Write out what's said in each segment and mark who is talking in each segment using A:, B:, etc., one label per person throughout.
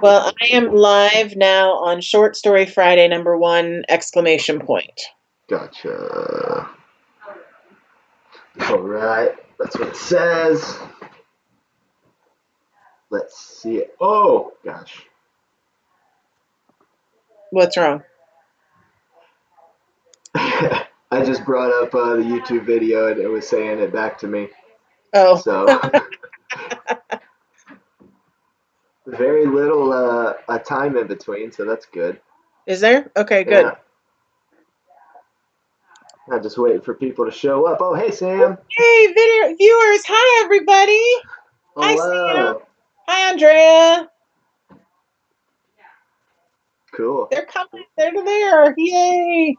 A: Well, I am live now on Short Story Friday #1 exclamation point.
B: Gotcha. All right, that's what it says. Let's see it. Oh, gosh.
A: What's wrong?
B: I just brought up the YouTube video and it was saying it back to me.
A: Oh,
B: So very little time in between, so that's good.
A: is there? Okay, good.
B: Yeah. I'm just waiting for people to show up. Oh, hey, Sam.
A: Hey, video viewers. Hi, everybody. Hi, Sam.
B: Hello.
A: Hi, Andrea.
B: Cool.
A: They're coming. They're there. Yay.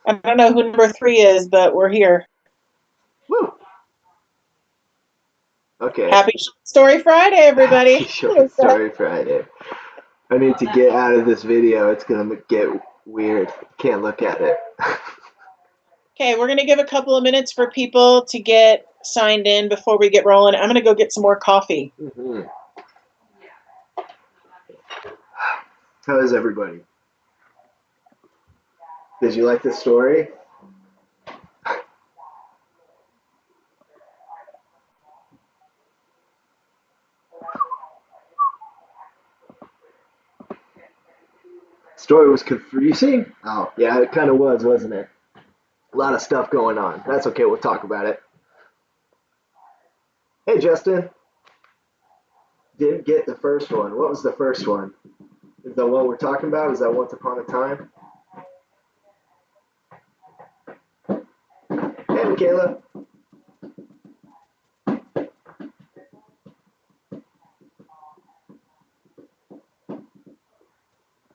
A: I don't know who number 3 is, but we're here.
B: Woo. Okay.
A: Happy Short Story Friday, everybody.
B: Short Story Friday. I need to get out of this video. It's going to get weird. Can't look at it.
A: Okay, we're going to give a couple of minutes for people to get signed in before we get rolling. I'm going to go get some more coffee.
B: Mm-hmm. How is everybody? Did you like this story? Story was confusing? Oh, yeah, it kind of was, wasn't it? A lot of stuff going on. That's okay, we'll talk about it. Hey, Justin. Didn't get the first one. What was the first one? Is that what we're talking about? Is that Once Upon a Time? Hey, Michaela.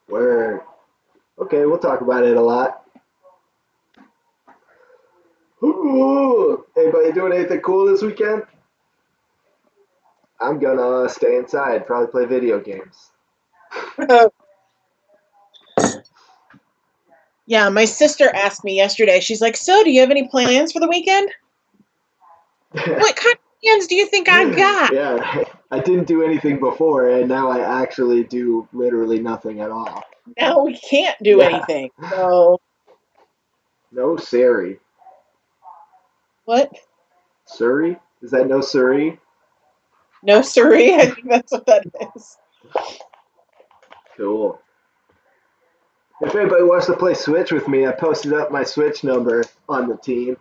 B: Word. Okay, we'll talk about it a lot. Ooh, anybody doing anything cool this weekend? I'm gonna stay inside, probably play video games.
A: Yeah, my sister asked me yesterday. She's like, "So, do you have any plans for the weekend?" What kind of plans do you think I got?
B: Yeah, I didn't do anything before, and now I actually do literally nothing at all.
A: Now we can't do anything. So
B: No Surrey.
A: what?
B: Surrey? Is that no Surrey?
A: No, siree. I think that's what that is.
B: Cool. If anybody wants to play Switch with me, I posted up my Switch number on the team.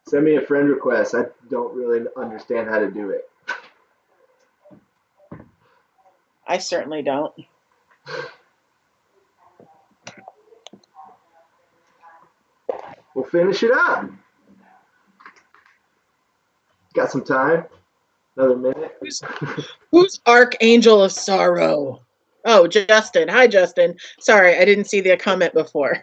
B: Send me a friend request. I don't really understand how to do it.
A: I certainly don't.
B: We'll finish it up. Got some time. Another minute.
A: Who's Archangel of Sorrow? Oh, Justin. Hi, Justin. Sorry, I didn't see the comment before.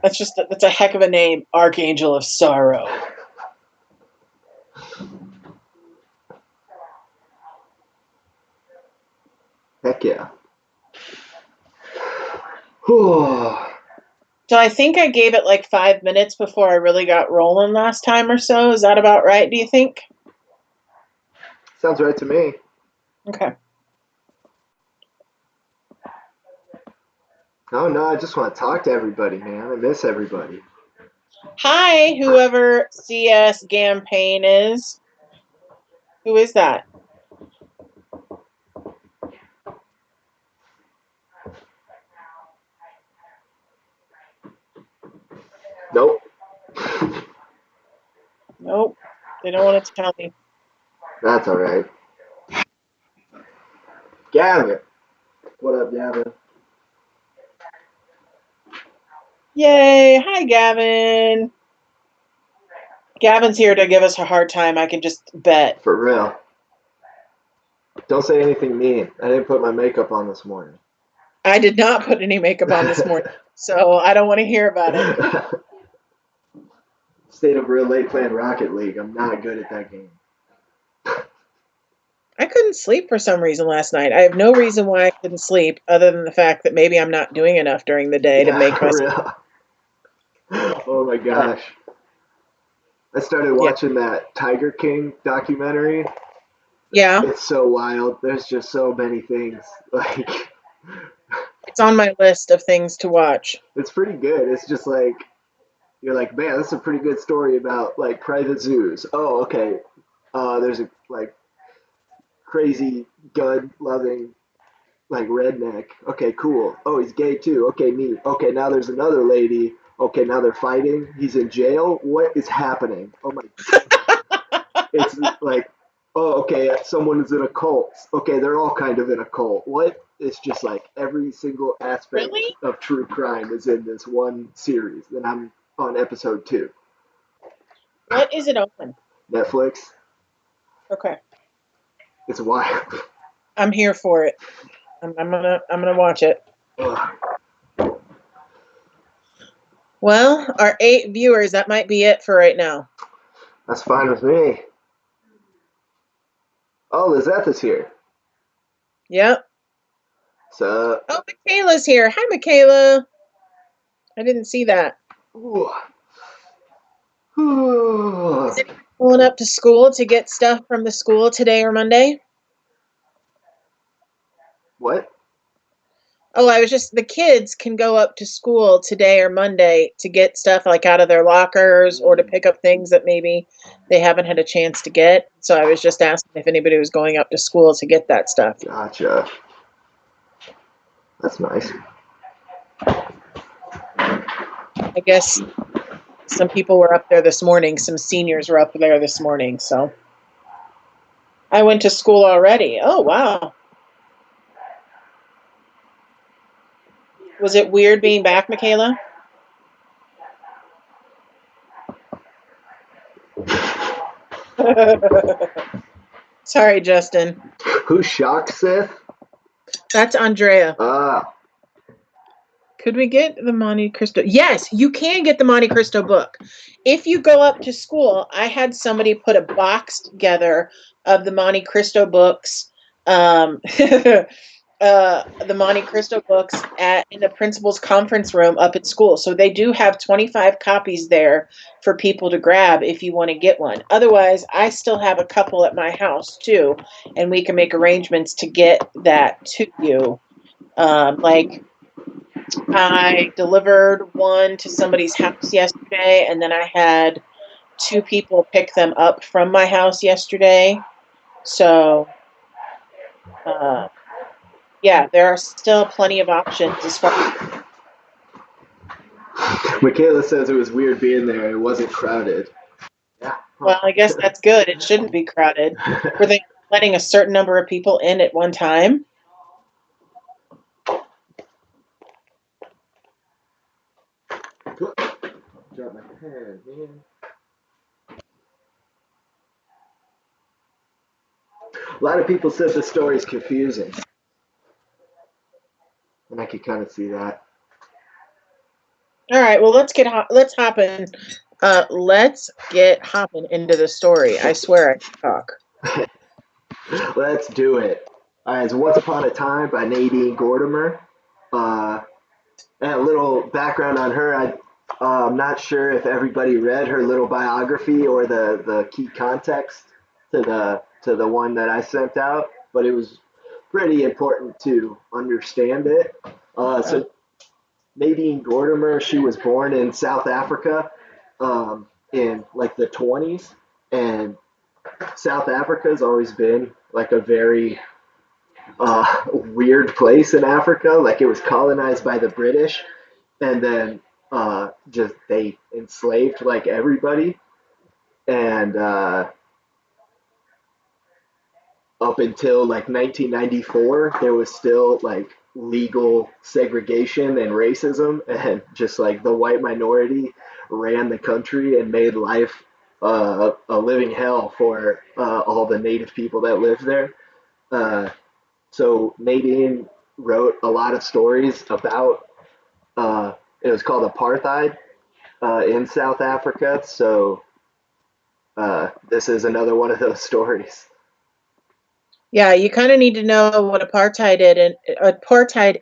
A: That's a heck of a name, Archangel of Sorrow.
B: Heck yeah.
A: So I think I gave it like 5 minutes before I really got rolling last time or so. Is that about right, do you think?
B: Sounds right to me.
A: Okay.
B: Oh no, I just want to talk to everybody, man. I miss everybody.
A: Hi, whoever CS Gampaign is. Who is that?
B: Nope.
A: Nope. They don't want to tell me.
B: That's all right. Gavin. What up, Gavin?
A: Yay. Hi, Gavin. Gavin's here to give us a hard time, I can just bet.
B: For real. Don't say anything mean. I didn't put my makeup on this morning.
A: I did not put any makeup on this morning, so I don't want to hear about it.
B: Stayed up real late playing Rocket League. I'm not good at that game.
A: I couldn't sleep for some reason last night. I have no reason why I couldn't sleep other than the fact that maybe I'm not doing enough during the day to make myself.
B: Oh my gosh. I started watching that Tiger King documentary.
A: Yeah,
B: It's so wild. There's just so many things. Like,
A: it's on my list of things to watch.
B: it's pretty good. It's just like, you're like, man, this is a pretty good story about like private zoos. Oh, okay. There's a like crazy gun loving like redneck. Okay, cool. Oh, he's gay too. Okay, neat. Okay, now there's another lady. Okay, now they're fighting. He's in jail. What is happening? Oh my! It's like, oh, okay, someone is in a cult. Okay, they're all kind of in a cult. What? It's just like every single aspect
A: Really?
B: of true crime is in this one series. And I'm on episode 2.
A: What is it on?
B: Netflix.
A: Okay,
B: It's wild.
A: I'm here for it. I'm gonna watch it.
B: Ugh,
A: Well, our 8 viewers, that might be it for right now.
B: that's fine with me. Oh, Lizette is here.
A: Yep.
B: So,
A: Oh, Michaela's here. Hi, Michaela. I didn't see that.
B: ooh, ooh.
A: Is anyone going up to school to get stuff from the school today or Monday?
B: What?
A: Oh, the kids can go up to school today or Monday to get stuff like out of their lockers or to
B: Mm,
A: pick up things that maybe they haven't had a chance to get. So I was just asking if anybody was going up to school to get that stuff.
B: gotcha. That's nice.
A: I guess some people were up there this morning. Some seniors were up there this morning. So I went to school already. Oh, wow. Was it weird being back, Michaela? Sorry, Justin.
B: Who's shocked, Sith?
A: That's Andrea.
B: Ah,
A: Could we get the Monte Cristo? Yes, you can get the Monte Cristo book. If you go up to school, I had somebody put a box together of the Monte Cristo books, the Monte Cristo books in the principal's conference room up at school. So they do have 25 copies there for people to grab if you want to get one. Otherwise, I still have a couple at my house too, and we can make arrangements to get that to you. Like I delivered one to somebody's house yesterday, and then I had 2 people pick them up from my house yesterday. So, uh, yeah, there are still plenty of options as far.
B: Michaela says it was weird being there. It wasn't crowded. Yeah.
A: Well,
B: Huh.
A: I guess that's good. It shouldn't be crowded. Were they letting a certain number of people in at one time?
B: Drop my pen, man. A lot of people said the story's confusing, and I could kind of see that.
A: All right. Well, let's hop in. Let's get hopping into the story. I swear I can talk.
B: Let's do it. It's Once Upon a Time by Nadine Gortimer. Uh, and a little background on her. I'm not sure if everybody read her little biography or the key context to the one that I sent out, but it was pretty important to understand it. So Nadine Gortimer, she was born in South Africa in like the 20s, and South Africa has always been like a very weird place in Africa. Like it was colonized by the British, and then just they enslaved like everybody, and up until like 1994 there was still like legal segregation and racism, and just like the white minority ran the country and made life a living hell for all the native people that lived there. So Nadine wrote a lot of stories about it was called apartheid in South Africa. So this is another one of those stories.
A: Yeah, you kind of need to know what apartheid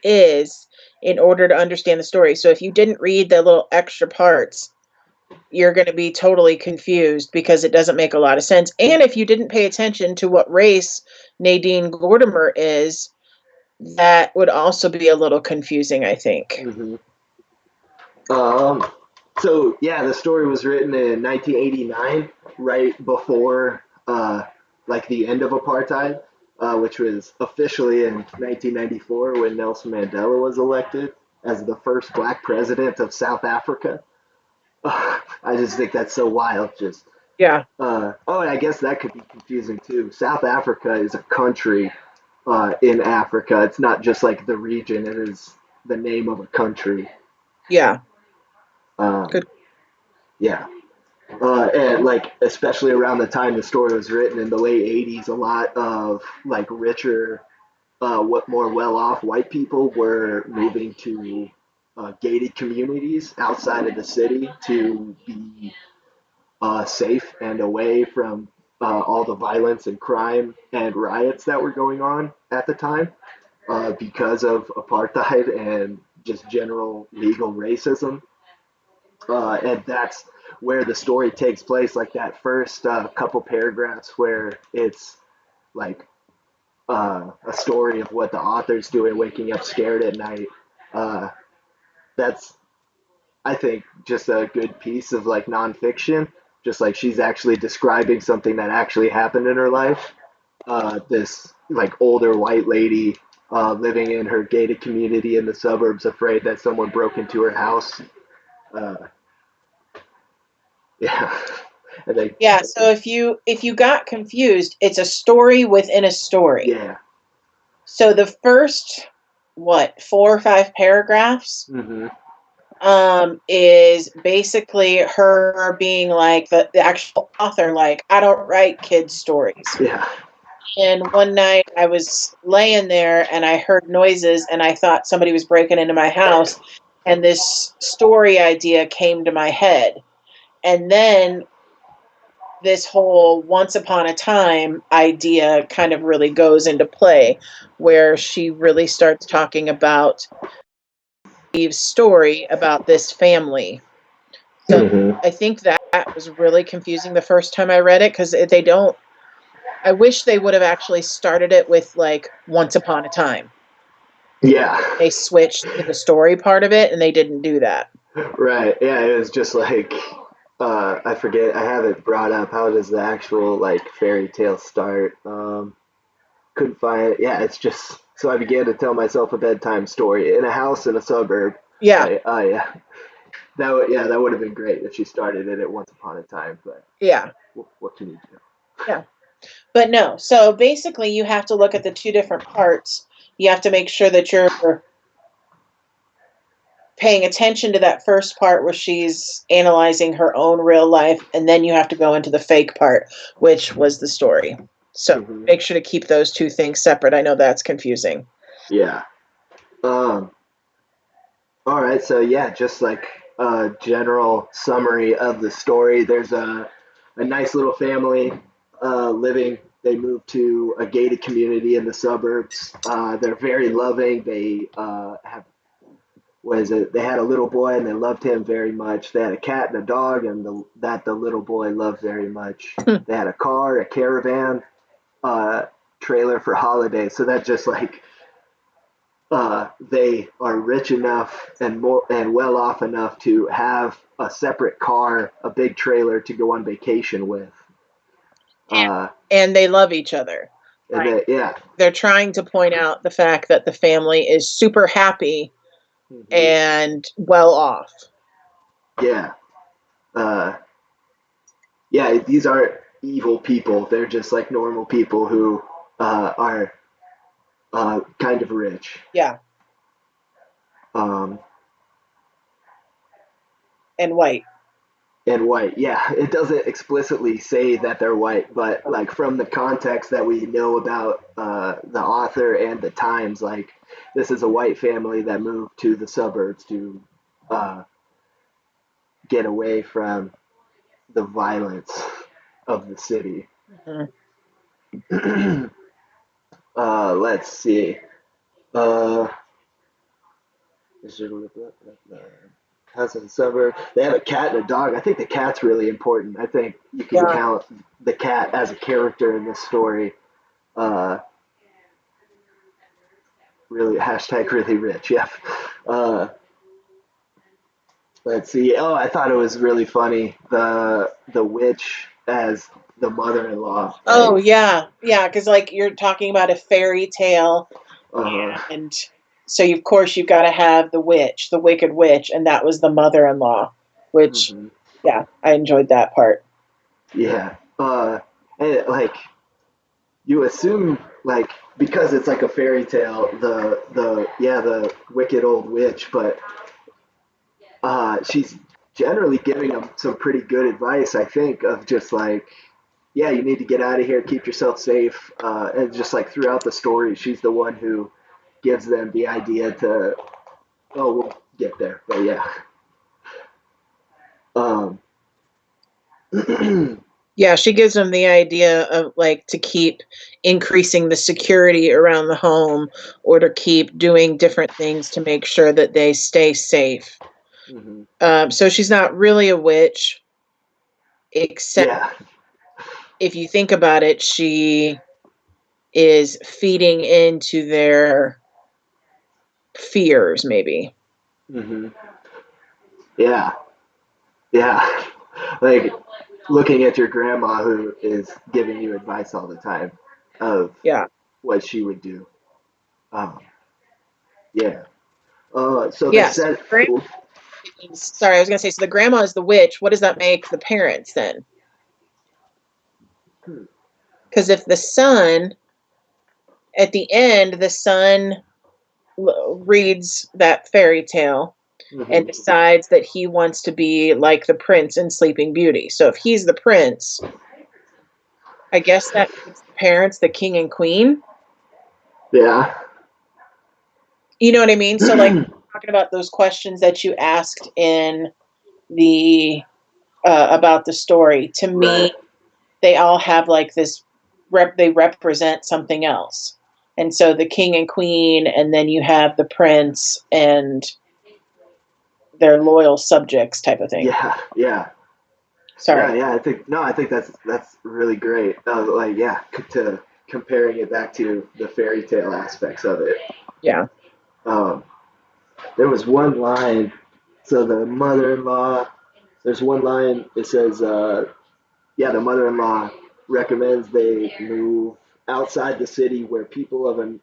A: is in order to understand the story. So if you didn't read the little extra parts, you're going to be totally confused because it doesn't make a lot of sense. And if you didn't pay attention to what race Nadine Gortimer is, that would also be a little confusing, I think.
B: Hmm. Um, so yeah, the story was written in 1989, right before like the end of apartheid, which was officially in 1994 when Nelson Mandela was elected as the first black president of South Africa. I just think that's so wild. Just
A: Yeah.
B: oh, and I guess that could be confusing too. South Africa is a country in Africa. It's not just like the region; it is the name of a country.
A: Yeah.
B: Um,
A: Good.
B: yeah, and like especially around the time the story was written in the late '80s, a lot of like richer, what more well-off white people were moving to gated communities outside of the city to be safe and away from all the violence and crime and riots that were going on at the time because of apartheid and just general legal racism. And that's where the story takes place, like that first couple paragraphs where it's like a story of what the author's doing, waking up scared at night. Uh, that's I think just a good piece of like nonfiction, just like she's actually describing something that actually happened in her life. This like older white lady living in her gated community in the suburbs, afraid that someone broke into her house. Uh, yeah, I think
A: Yeah, so if you got confused, it's a story within a story.
B: yeah.
A: So the first what, 4 or 5 paragraphs
B: Hmm.
A: is basically her being like the actual author, like, I don't write kids stories.
B: Yeah.
A: And one night I was laying there and I heard noises and I thought somebody was breaking into my house, and this story idea came to my head. And then this whole once upon a time idea kind of really goes into play, where she really starts talking about Eve's story about this family. So
B: Hmm.
A: I think that was really confusing the first time I read it, because they don't. I wish they would have actually started it with like once upon a time.
B: Yeah.
A: They switched to the story part of it, and they didn't do that.
B: Right. Yeah. It was just like I forget. I have it brought up. How does the actual like fairy tale start? Couldn't find it. Yeah, it's just so I began to tell myself a bedtime story in a house in a suburb.
A: Yeah,
B: Like, oh yeah, that would have been great if she started it at Once Upon a Time. But
A: yeah,
B: what can you do?
A: yeah. But no. So basically, you have to look at the two different parts. You have to make sure that you're paying attention to that first part where she's analyzing her own real life, and then you have to go into the fake part, which was the story. So
B: Hmm.
A: make sure to keep those two things separate. I know that's confusing.
B: Yeah. Um. All right. So yeah, just like a general summary of the story. There's a nice little family living. They moved to a gated community in the suburbs. They're very loving. They have was it they had a little boy and they loved him very much. They had a cat and a dog and that the little boy loved very much. They had a car, a caravan, trailer for holidays. So that just like they are rich enough and more and well off enough to have a separate car, a big trailer to go on vacation with. Uh,
A: And they love each other.
B: and
A: Like,
B: that yeah.
A: they're trying to point out the fact that the family is super happy
B: Hmm.
A: and well off.
B: Yeah. Uh, yeah, these aren't evil people. They're just like normal people who are kind of rich.
A: Yeah,
B: Um,
A: and white.
B: and white. Yeah, it doesn't explicitly say that they're white, but like from the context that we know about the author and the times, like this is a white family that moved to the suburbs to uh, get away from the violence of the city.
A: Mhm.
B: Let's see. Uh, house in the suburb. They have a cat and a dog. I think the cat's really important. I think you can
A: Yeah.
B: count the cat as a character in this story. Uh, really, hashtag really rich. Yeah. Uh, let's see. Oh, I thought it was really funny. The witch as the mother-in-law.
A: Oh
B: Like,
A: yeah, yeah, because like you're talking about a fairy tale,
B: uh,
A: and so of course you've got to have the witch, the wicked witch, and that was the mother-in-law, which
B: mhm,
A: yeah, I enjoyed that part.
B: yeah. And like you assume like because it's like a fairy tale, the wicked old witch, but she's generally giving them some pretty good advice, I think, of just like, yeah, you need to get out of here, keep yourself safe, and just like throughout the story, she's the one who gives them the idea to, oh, we'll get there, but yeah. Um,
A: Yeah, she gives them the idea of like to keep increasing the security around the home or to keep doing different things to make sure that they stay safe.
B: mhm.
A: So she's not really a witch, except
B: Yeah.
A: if you think about it, she is feeding into their fears, maybe.
B: Hmm. Yeah. Yeah. Like looking at your grandma who is giving you advice all the time of
A: Yeah.
B: what she would do. Um, yeah. So they
A: Yes.
B: said,
A: Grandma sorry, I was going to say, so the grandma is the witch. What does that make the parents then?
B: hmm,
A: Because if the son, at the end, the son reads that fairy tale and
B: hmm,
A: decides that he wants to be like the prince in Sleeping Beauty. So if he's the prince, I guess that makes the parents the king and queen.
B: yeah,
A: You know what I mean? So, like, talking about those questions that you asked in the about the story, to
B: right,
A: me, they all have like this they represent something else. And so the king and queen, and then you have the prince and their loyal subjects type of thing.
B: yeah, yeah, yeah,
A: Sorry.
B: yeah. I think no, I think that's really great. Like, yeah, to comparing it back to the fairy tale aspects of it.
A: Yeah.
B: Um, there was one line. So the mother-in-law. There's one line. It says, yeah, the mother-in-law recommends they move outside the city where people of an.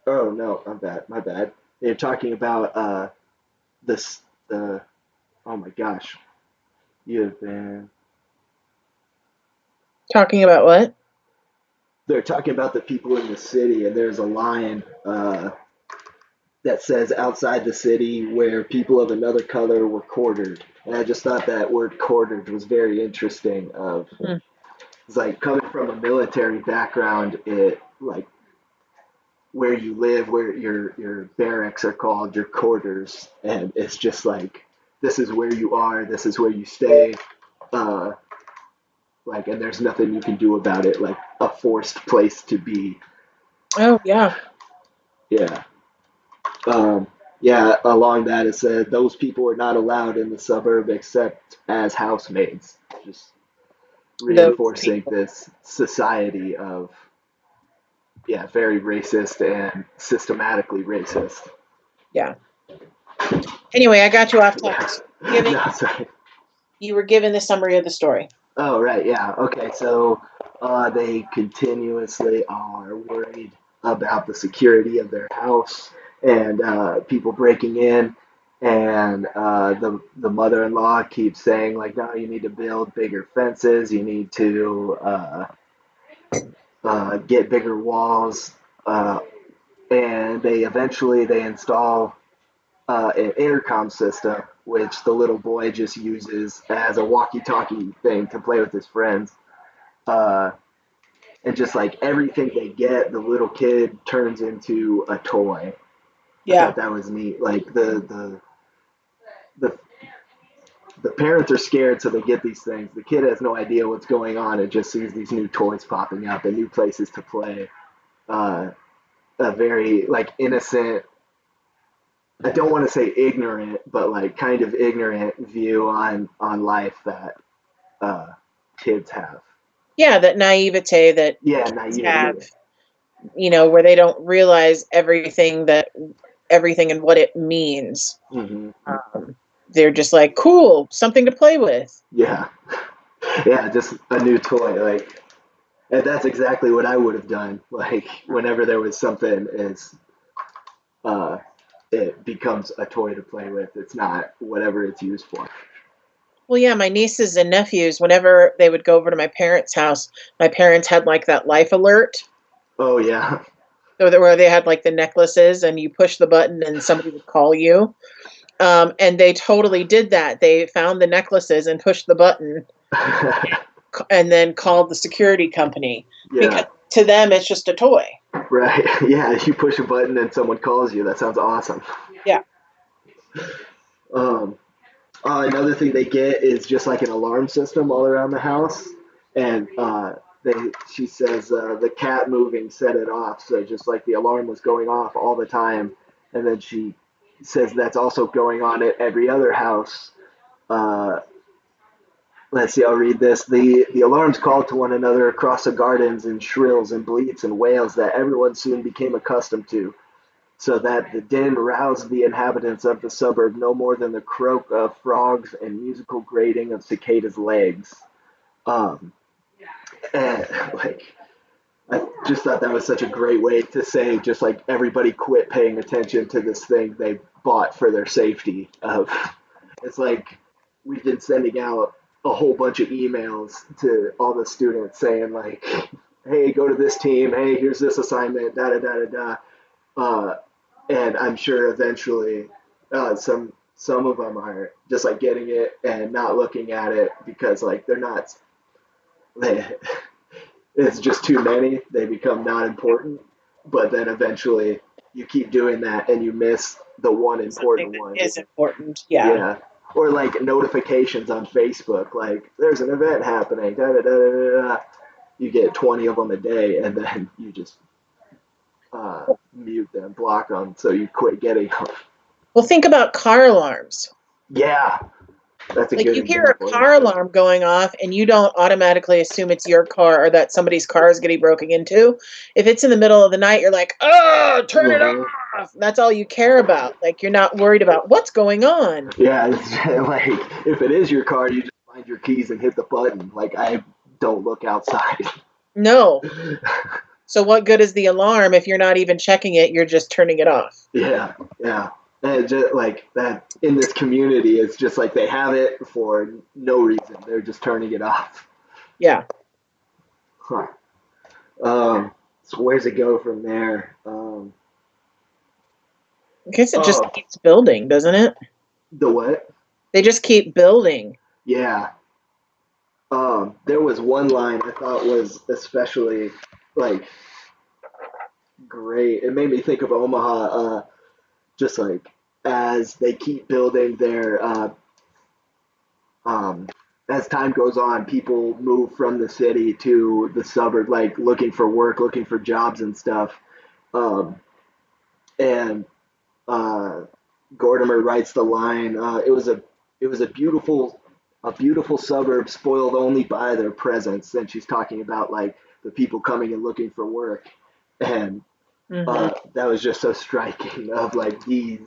B: Oh no, I'm bad. My bad. They're talking about this. Oh my gosh, you have been.
A: Talking about what?
B: They're talking about the people in the city, and there's a line that says outside the city where people of another color were quartered. And I just thought that word quartered was very interesting. Of
A: Hmm.
B: it's like coming from a military background, it like where you live, where your barracks are called, your quarters, and it's just like this is where you are, this is where you stay, uh, like, and there's nothing you can do about it, like a forced place to be.
A: Oh, yeah.
B: Yeah. Um, yeah, along that it said those people are not allowed in the suburb except as housemaids, just
A: Those
B: reinforcing
A: people.
B: this society of, yeah, very racist and systematically racist.
A: Yeah. Anyway, I got you off topic.
B: Yeah.
A: So giving
B: No, sorry.
A: you were given the summary of the story.
B: Oh, right, yeah. Okay, so they continuously are worried about the security of their house and people breaking in. And the mother-in-law keeps saying like, no, you need to build bigger fences. You need to get bigger walls. Uh, and they install an intercom system, which the little boy just uses as a walkie-talkie thing to play with his friends. Uh, and just like everything they get, the little kid turns into a toy. I
A: Yeah.
B: thought that was neat. Like the the parents are scared, so they get these things. The kid has no idea what's going on and just sees these new toys popping up and new places to play. Uh, a very like innocent, I don't want to say ignorant, but like kind of ignorant view on life that uh, kids have.
A: Yeah, that naivete that
B: Yeah,
A: kids
B: naivety.
A: have, where they don't realize everything and what it means.
B: Hmm.
A: Um, they're just like, cool, something to play with.
B: Yeah, yeah, just a new toy. Like, and that's exactly what I would have done. Like, whenever there was something, is uh, it becomes a toy to play with. It's not whatever it's used for.
A: Well, yeah, my nieces and nephews, whenever they would go over to my parents' house, my parents had like that life alert.
B: Oh yeah.
A: So where they had like the necklaces and you push the button and somebody would call you. And they totally did that. They found the necklaces and pushed the button and then called the security company because
B: Yeah.
A: to them it's just a toy.
B: Right. Yeah. You push a button and someone calls you. That sounds awesome.
A: Yeah.
B: Um, another thing they get is just like an alarm system all around the house, and they she says the cat moving set it off, so just like the alarm was going off all the time, and then she says that's also going on at every other house. Uh, let's see, I'll read this. The alarms called to one another across the gardens in shrills and bleats and wails that everyone soon became accustomed to, so that the din roused the inhabitants of the suburb no more than the croak of frogs and musical grating of cicadas' legs. Um, and like, I just thought that was such a great way to say, just like everybody quit paying attention to this thing they bought for their safety. Of it's like we've been sending out a whole bunch of emails to all the students saying like, "Hey, go to this team. Hey, here's this assignment. Da da da da da." Uh, and I'm sure eventually some of them are just like getting it and not looking at it because like they're not they, it's just too many. They become not important. But then eventually you keep doing that and you miss the one
A: Something
B: important
A: that
B: one.
A: is important. Yeah.
B: Yeah. Or like notifications on Facebook, like there's an event happening. Da, da, da, da, da. You get 20 of them a day, and then you just mute them, block them, so you quit getting them.
A: Well, think about car alarms.
B: Yeah, that's a
A: Like
B: good
A: you hear a
B: example.
A: car alarm going off and you don't automatically assume it's your car or that somebody's car is getting broken into. If it's in the middle of the night, you're like, oh, turn it
B: Mm-hmm.
A: off. That's all you care about. Like you're not worried about what's going on.
B: Yeah, it's like if it is your car, you just find your keys and hit the button. Like I don't look outside.
A: No. So what good is the alarm if you're not even checking it? You're just turning it off.
B: Yeah, yeah. And just like that in this community, it's just like they have it for no reason. They're just turning it off.
A: Yeah.
B: Huh. So where's it go from there?
A: I guess it just
B: Oh,
A: keeps building, doesn't it?
B: the what?
A: They just keep building.
B: Yeah. There was one line I thought was especially like great. It made me think of Omaha. Just like as they keep building their um, as time goes on, people move from the city to the suburb, like looking for work, looking for jobs and stuff. Um, and uh, Gortimer writes the line, it was a beautiful suburb spoiled only by their presence." And she's talking about like the people coming and looking for work, and
A: Hmm.
B: that was just so striking of like these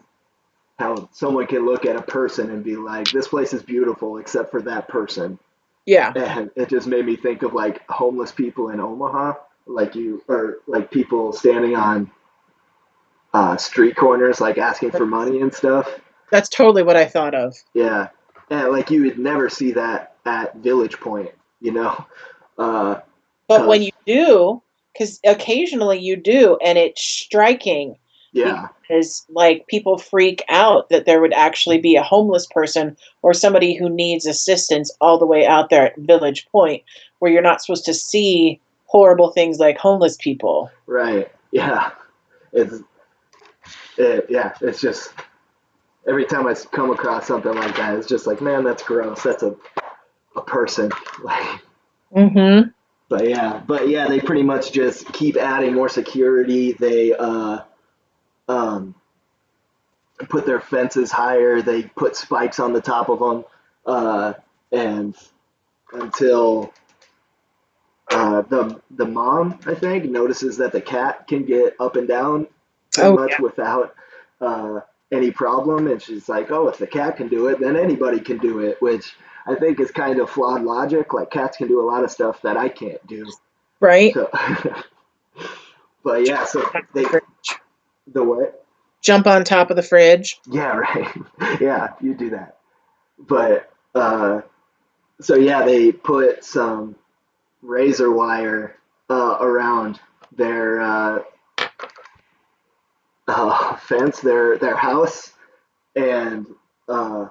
B: how someone can look at a person and be like, this place is beautiful except for that person.
A: Yeah.
B: And it just made me think of like homeless people in Omaha, like or like people standing on street corners, like asking for money and stuff.
A: That's totally what I thought of.
B: Yeah. And like you would never see that at Village Point, you know? Uh,
A: But when
B: cause
A: you do, because occasionally you do, and it's striking
B: yeah,
A: because like people freak out that there would actually be a homeless person or somebody who needs assistance all the way out there at Village Point, where you're not supposed to see horrible things like homeless people.
B: right. Yeah. It's, yeah, it's just every time I come across something like that, it's just like, man, that's gross. That's a person. Like,
A: Mm-hmm.
B: but yeah, they pretty much just keep adding more security. They um, put their fences higher. They put spikes on the top of them, and until the mom, I think, notices that the cat can get up and down pretty
A: Oh,
B: much
A: yeah.
B: without uh, any problem, and she's like, "Oh, if the cat can do it, then anybody can do it," which I think is kind of flawed logic. Like cats can do a lot of stuff that I can't do.
A: Right?
B: So, but yeah, so they the what?
A: Jump on top of the fridge.
B: Yeah, right. Yeah, you do that. But so yeah, they put some razor wire around their fence, their house, and uh,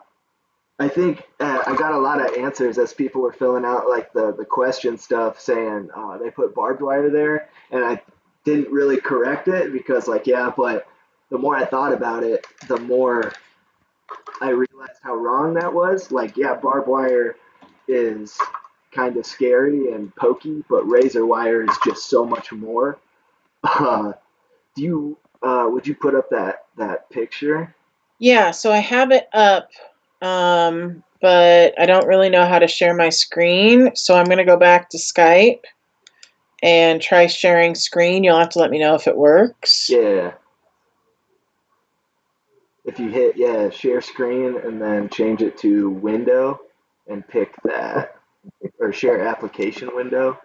B: I think I got a lot of answers as people were filling out like the question stuff, saying they put barbed wire there, and I didn't really correct it because like yeah, but the more I thought about it, the more I realized how wrong that was. Like yeah, barbed wire is kind of scary and pokey, but razor wire is just so much more. Uh, do you would you put up that picture?
A: Yeah, so I have it up, but I don't really know how to share my screen. So I'm going to go back to Skype and try sharing screen. You'll have to let me know if it works.
B: Yeah. If you hit yeah share screen and then change it to window and pick that, or share application window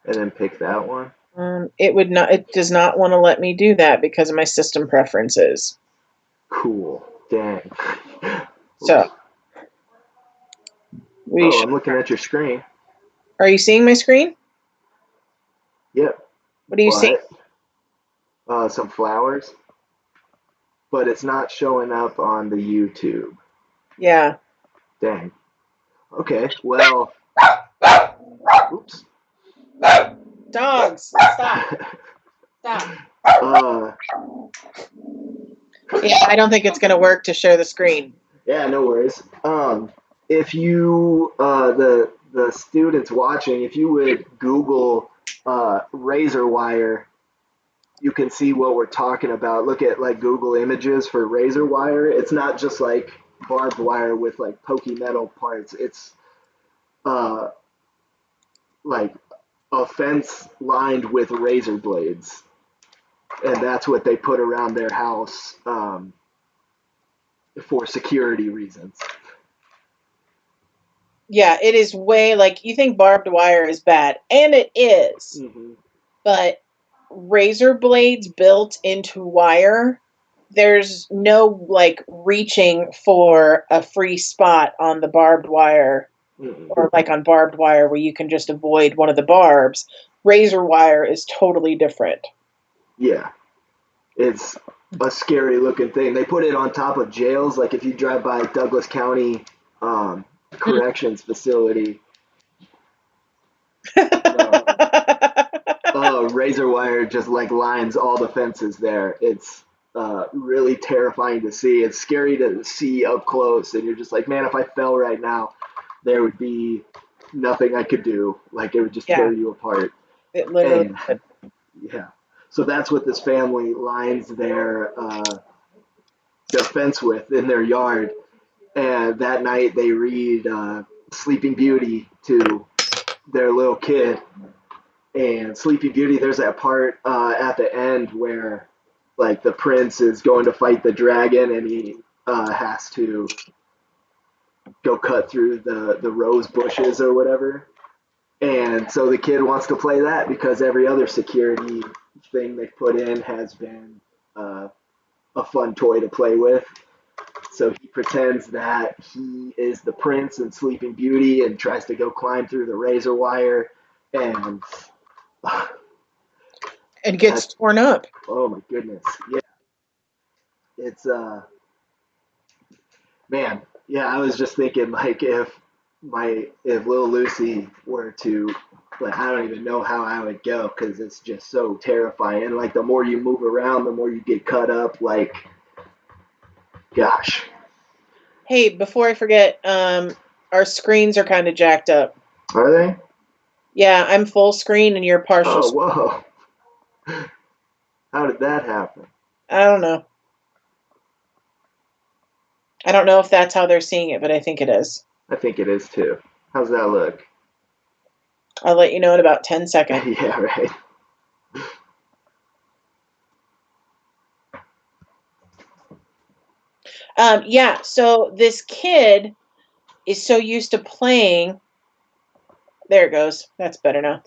B: and then pick that one.
A: It would not. It does not want to let me do that because of my system preferences.
B: Cool. Dang.
A: So
B: Oops.
A: we
B: Oh,
A: should.
B: I'm looking at your screen.
A: Are you seeing my screen?
B: Yep.
A: What do you see?
B: But some flowers, but it's not showing up on the YouTube.
A: Yeah.
B: Dang. Okay. Well, oops.
A: Dogs. Stop. Stop.
B: uh,
A: Yeah, I don't think it's going to work to share the screen.
B: Yeah, no worries. If you the students watching, if you would Google razor wire, you can see what we're talking about. Look at like Google Images for razor wire. It's not just like barbed wire with like pokey metal parts. It's uh, like a fence lined with razor blades, and that's what they put around their house for security reasons.
A: Yeah, it is way like you think barbed wire is bad, and it is.
B: Mm-hmm.
A: But razor blades built into wire, there's no like reaching for a free spot on the barbed wire
B: Mm-hmm.
A: or like on barbed wire where you can just avoid one of the barbs. Razor wire is totally different.
B: Yeah, it's a scary looking thing. They put it on top of jails. Like if you drive by Douglas County Corrections Facility, the razor wire just like lines all the fences there. It's really terrifying to see. It's scary to see up close, and you're just like, man, if I fell right now, there would be nothing I could do. Like it would just
A: Yeah,
B: tear you apart.
A: it literally.
B: And yeah, so that's what this family lines their fence with in their yard. And that night they read Sleeping Beauty to their little kid. And Sleeping Beauty, there's that part at the end where like the prince is going to fight the dragon and he has to go cut through the rose bushes or whatever. And so the kid wants to play that because every other security thing they've put in has been uh, a fun toy to play with. So he pretends that he is the prince in Sleeping Beauty and tries to go climb through the razor wire. And
A: It gets
B: that,
A: torn up.
B: oh my goodness. Yeah. It's, man. Yeah, I was just thinking like if little Lucy were to, like, I don't even know how I would go because it's just so terrifying. And like the more you move around, the more you get cut up. Like, gosh.
A: Hey, before I forget, our screens are kind of jacked up.
B: Are they?
A: Yeah, I'm full screen and you're partial
B: Oh,
A: screen.
B: whoa. How did that happen?
A: I don't know. I don't know if that's how they're seeing it, but I think it is.
B: I think it is too. How's that look?
A: I'll let you know in about 10 seconds.
B: Yeah, right.
A: Yeah, so this kid is so used to playing. There it goes. That's better now.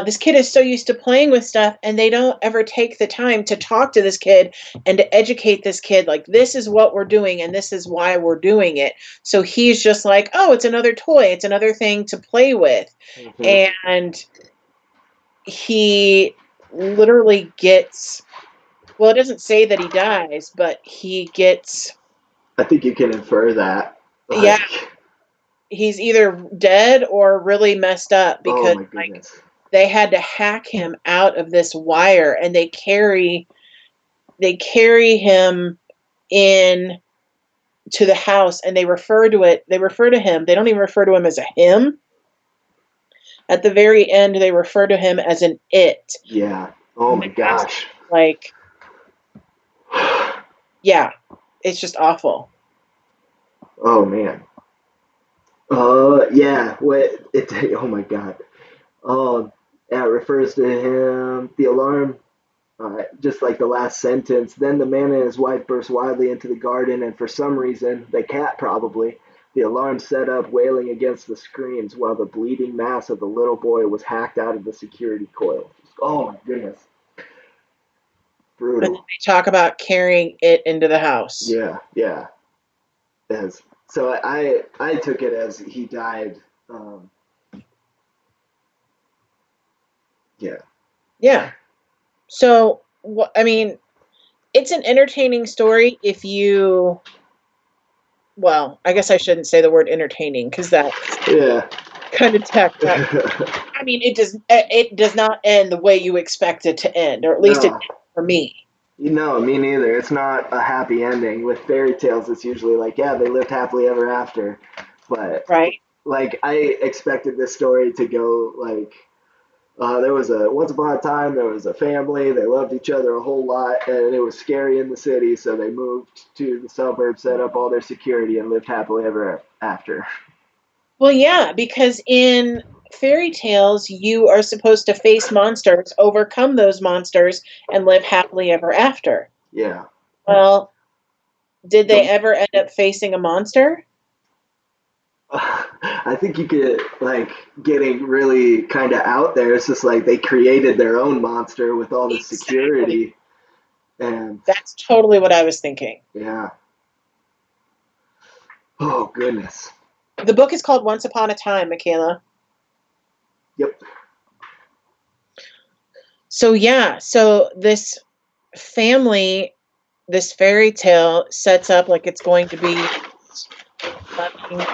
A: This kid is so used to playing with stuff, and they don't ever take the time to talk to this kid and to educate this kid. Like, this is what we're doing, and this is why we're doing it. So he's just like, oh, it's another toy. It's another thing to play with.
B: Hmm.
A: And he literally gets, well, it doesn't say that he dies, but he gets,
B: I think you can infer that.
A: yeah,
B: Like,
A: he's either dead or really messed up
B: oh
A: because
B: my goodness.
A: they had to hack him out of this wire, and they carry him in to the house, and they don't even refer to him as a him. At the very end they refer to him as an it.
B: Yeah. Oh
A: And
B: my
A: that's
B: gosh.
A: like, yeah, it's just awful.
B: Oh man. Yeah. What it? Oh my god. Yeah, it refers to him. The alarm. Just like the last sentence. Then the man and his wife burst wildly into the garden, and for some reason, the cat probably, the alarm set up, wailing against the screens, while the bleeding mass of the little boy was hacked out of the security coil. Oh my goodness.
A: And then
B: Brutal.
A: they talk about carrying it into the house.
B: Yeah, yeah. As so I took it as he died. Um, yeah.
A: Yeah. So I mean, it's an entertaining story if you, well, I guess I shouldn't say the word entertaining because that's
B: Yeah.
A: kind of tacked on. I mean, it does not end the way you expect it to end, or at least it
B: No.
A: didn't for me.
B: No, me neither. It's not a happy ending. With fairy tales, it's usually like, yeah, they lived happily ever after. But
A: Right?
B: like, I expected this story to go like, there was a once upon a time there was a family. They loved each other a whole lot, and it was scary in the city, so they moved to the suburbs, set up all their security, and lived happily ever after.
A: Well, yeah, because in fairy tales, you are supposed to face monsters, overcome those monsters, and live happily ever after.
B: Yeah.
A: Well, did they
B: The
A: ever end up facing a monster?
B: I think you could like getting really kind of out there. It's just like they created their own monster with all the
A: Exactly.
B: security, and
A: That's totally what I was thinking.
B: yeah. Oh goodness.
A: The book is called Once Upon a Time, Michaela.
B: Yep.
A: So yeah, so family, this fairy tale sets up like it's going to be loving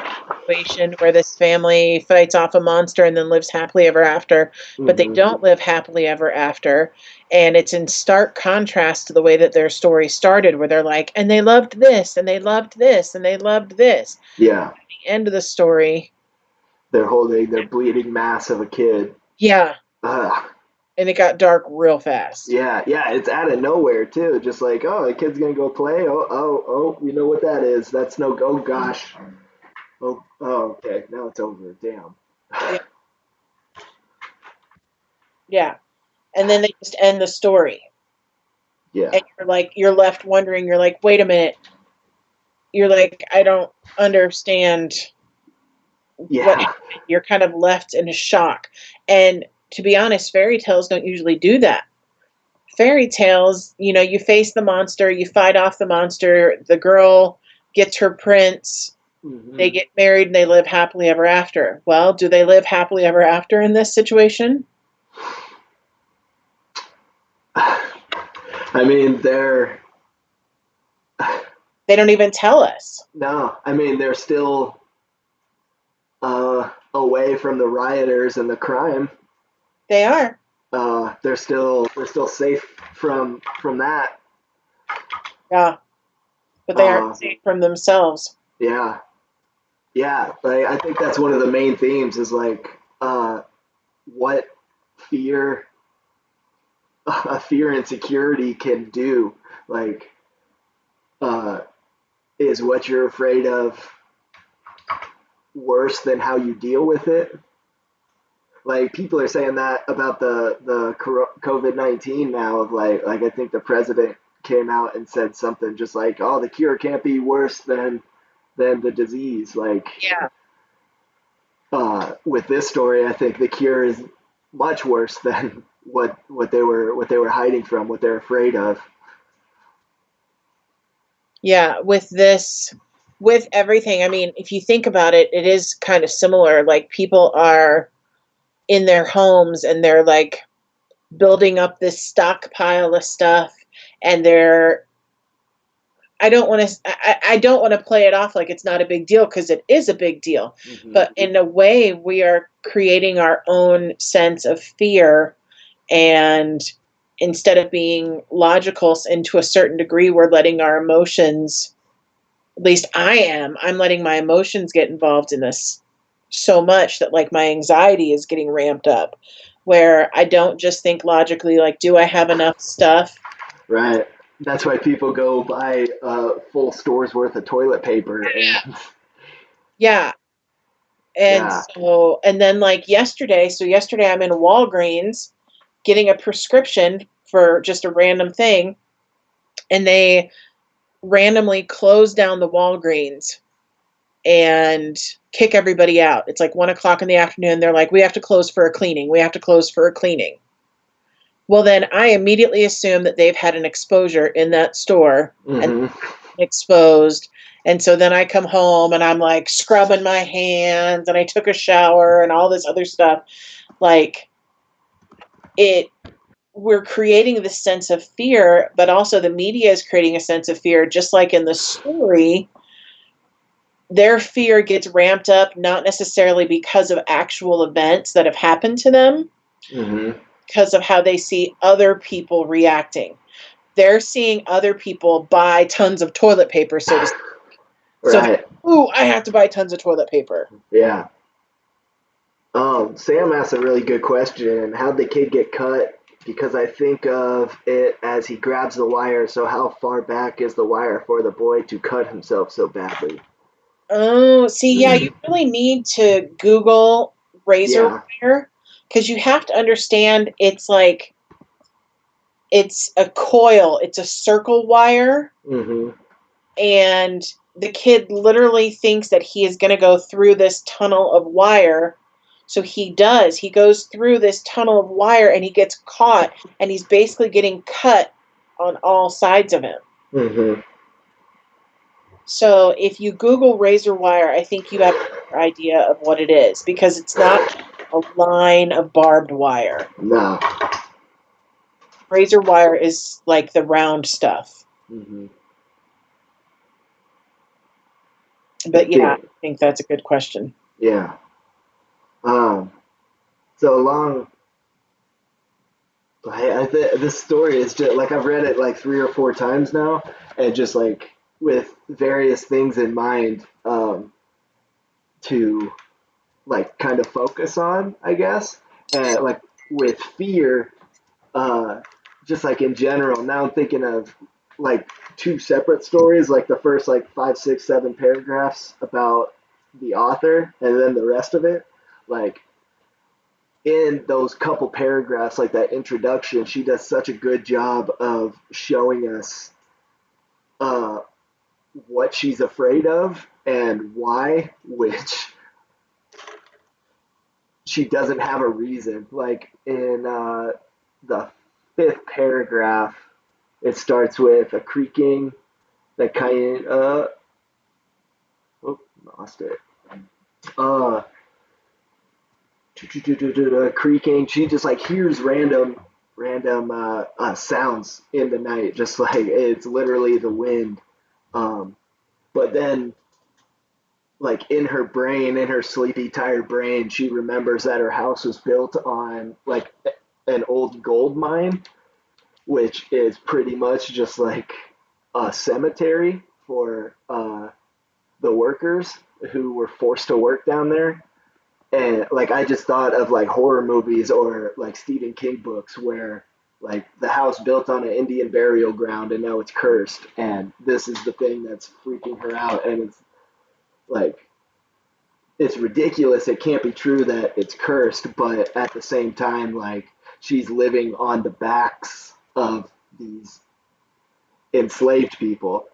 A: situation where this family fights off a monster and then lives happily ever after, but they
B: Hmm.
A: don't live happily ever after. And it's in stark contrast to the way that their story started, where they're like, and they loved this, and they loved this, and they loved this.
B: Yeah.
A: The end of the story,
B: They're holding their bleeding mass of a kid.
A: yeah,
B: Ugh.
A: and it got dark real fast.
B: Yeah, yeah, it's out of nowhere too. Just like, oh, the kid's gonna go play. Oh, you know what that is? That's no. Oh gosh. Oh, okay. Now it's over. Damn.
A: Yeah, yeah. And then they just end the story.
B: Yeah,
A: And you're left wondering, you're like, wait a minute. You're like, I don't understand what
B: yeah,
A: happened. You're kind of left in a shock. And to be honest, fairy tales don't usually do that. Fairy tales, you face the monster, you fight off the monster, the girl gets her prince,
B: hmm.
A: they get married, and they live happily ever after. Well, do they live happily ever after in this situation?
B: I mean, they're
A: They don't even tell us.
B: no. I mean, they're still away from the rioters and the crime.
A: They are.
B: They're still safe from that.
A: Yeah. But they aren't
B: Uh,
A: safe from themselves.
B: yeah, yeah. Like, I think that's one of the main themes is like what fear, fear and security can do. Like uh, is what you're afraid of worse than how you deal with it? Like people are saying that about the COVID-19 now. Of like I think the president came out and said something just like, "Oh, the cure can't be worse than the disease." Like
A: Yeah.
B: with this story, I think the cure is much worse than what they were hiding from, what they're afraid of.
A: Yeah, with everything, I mean, if you think about it, it is kind of similar. Like people are in their homes and they're like building up this stockpile of stuff, and they're I don't want to play it off like it's not a big deal, because it is a big deal.
B: Mm-hmm.
A: But in a way, we are creating our own sense of fear, and instead of being logical, and to a certain degree, we're letting our emotions, at least I'm letting my emotions get involved in this so much that like my anxiety is getting ramped up, where I don't just think logically, like, do I have enough stuff?
B: Right. That's why people go buy a full store's worth of toilet paper and
A: Yeah. And
B: yeah.
A: so, and then like yesterday I'm in Walgreens getting a prescription for just a random thing, and they randomly close down the Walgreens and kick everybody out. It's like 1 o'clock in the afternoon. They're like, we have to close for a cleaning. We have to close for a cleaning. Well, then I immediately assume that they've had an exposure in that store and
B: Mm-hmm.
A: exposed. And so then I come home and I'm like scrubbing my hands and I took a shower and all this other stuff. Like it, we're creating this sense of fear, but also the media is creating a sense of fear, just like in the story. Their fear gets ramped up, not necessarily because of actual events that have happened to them,
B: Mm-hmm.
A: because of how they see other people reacting. They're seeing other people buy tons of toilet paper, so to speak. So,
B: Right.
A: ooh, I have to buy tons of toilet paper.
B: Yeah. Sam asked a really good question. How'd the kid get cut? Because I think of it as he grabs the wire. So how far back is the wire for the boy to cut himself so badly?
A: Oh, see, yeah, you really need to Google razor
B: Yeah.
A: wire, because you have to understand it's like it's a coil, it's a circle wire,
B: Mm-hmm.
A: and the kid literally thinks that he is going to go through this tunnel of wire. So he does. He goes through this tunnel of wire and he gets caught, and he's basically getting cut on all sides of him.
B: Mm-hmm.
A: So if you Google razor wire, I think you have a better idea of what it is, because it's not a line of barbed wire.
B: No.
A: Razor wire is like the round stuff.
B: Mm-hmm. I
A: But yeah, I
B: think.
A: think that's a good question.
B: Yeah. Um. So along this story is just like I've read it like 3 or 4 times now, and just like with various things in mind to like kind of focus on, I guess. And like with fear, uh, just like in general. Now I'm thinking of like two separate stories, like the first like 5, 6, 7 paragraphs about the author, and then the rest of it, like in those couple paragraphs, like that introduction, she does such a good job of showing us uh, what she's afraid of and why, which she doesn't have a reason. Like in the fifth paragraph, it starts with a creaking that kind of, oh, lost it. Uh, creaking. She just like hears random sounds in the night, just like it's literally the wind. Um, but then, like in her brain, in her sleepy, tired brain, she remembers that her house was built on like an old gold mine, which is pretty much just like a cemetery for the workers who were forced to work down there. And like I just thought of like horror movies or like Stephen King books where like the house built on an Indian burial ground and now it's cursed, and this is the thing that's freaking her out, and it's like it's ridiculous. It can't be true that it's cursed, but at the same time, like she's living on the backs of these enslaved people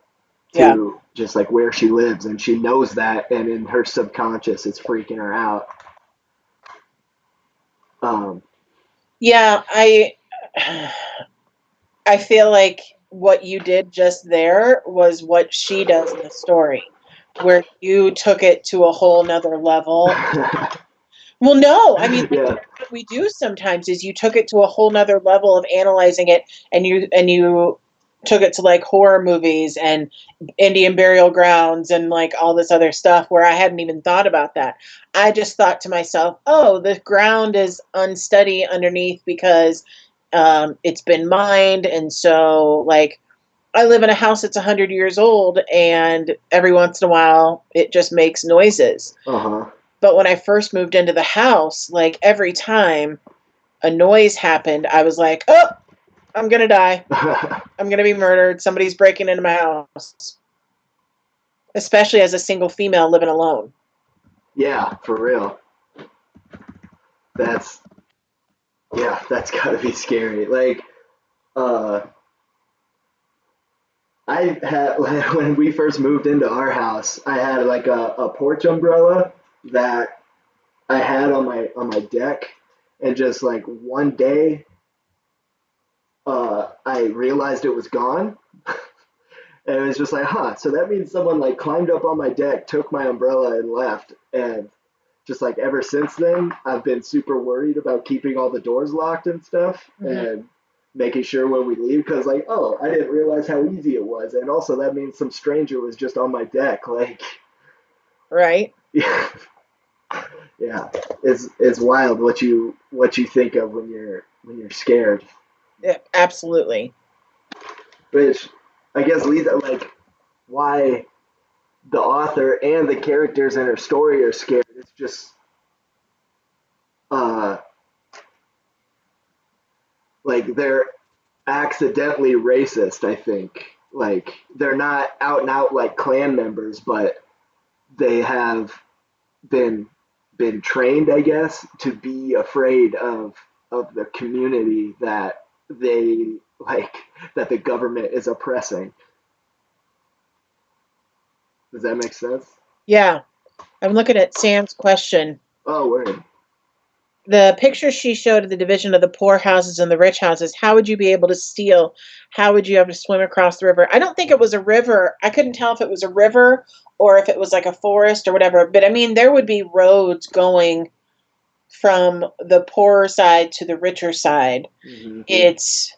A: Yeah.
B: to just like where she lives, and she knows that, and in her subconscious it's freaking her out. um
A: Yeah, I feel like what you did just there was what she does in the story, where you took it to a whole nother level. Well, no, I mean, like,
B: yeah.
A: that's what we do sometimes is you took it to a whole nother level of analyzing it, and you took it to like horror movies and Indian burial grounds and like all this other stuff where I hadn't even thought about that. I just thought to myself, oh, the ground is unsteady underneath because it's been mined, and so like I live in a house that's 100 years old, and every once in a while it just makes noises.
B: Uh-huh.
A: But when I first moved into the house, like every time a noise happened, I was like, oh, I'm going to die. I'm going to be murdered. Somebody's breaking into my house, especially as a single female living alone.
B: yeah, for real. That's yeah, that's gotta be scary. Like uh I had like, when we first moved into our house, I had like a porch umbrella that I had on my deck, and just like one day, I realized it was gone, and it was just like, huh. So that means someone like climbed up on my deck, took my umbrella, and left. And just like ever since then, I've been super worried about keeping all the doors locked and stuff,
A: Mm-hmm.
B: and making sure when we leave, because like, oh, I didn't realize how easy it was, and also that means some stranger was just on my deck, like.
A: Right?
B: Yeah. Yeah, it's wild what you think of when you're scared.
A: Yeah, absolutely.
B: Which I guess leads like why the author and the characters in her story are scared. It's just uh like they're accidentally racist, I think. Like they're not out and out like clan members, but they have been been trained, I guess, to be afraid of the community that they like that the government is oppressing. Does that make sense?
A: Yeah. I'm looking at Sam's question.
B: Oh, word.
A: The picture she showed of the division of the poor houses and the rich houses, how would you be able to steal? How would you have to swim across the river? I don't think it was a river. I couldn't tell if it was a river or if it was like a forest or whatever. But I mean, there would be roads going from the poorer side to the richer side.
B: Mm-hmm.
A: It's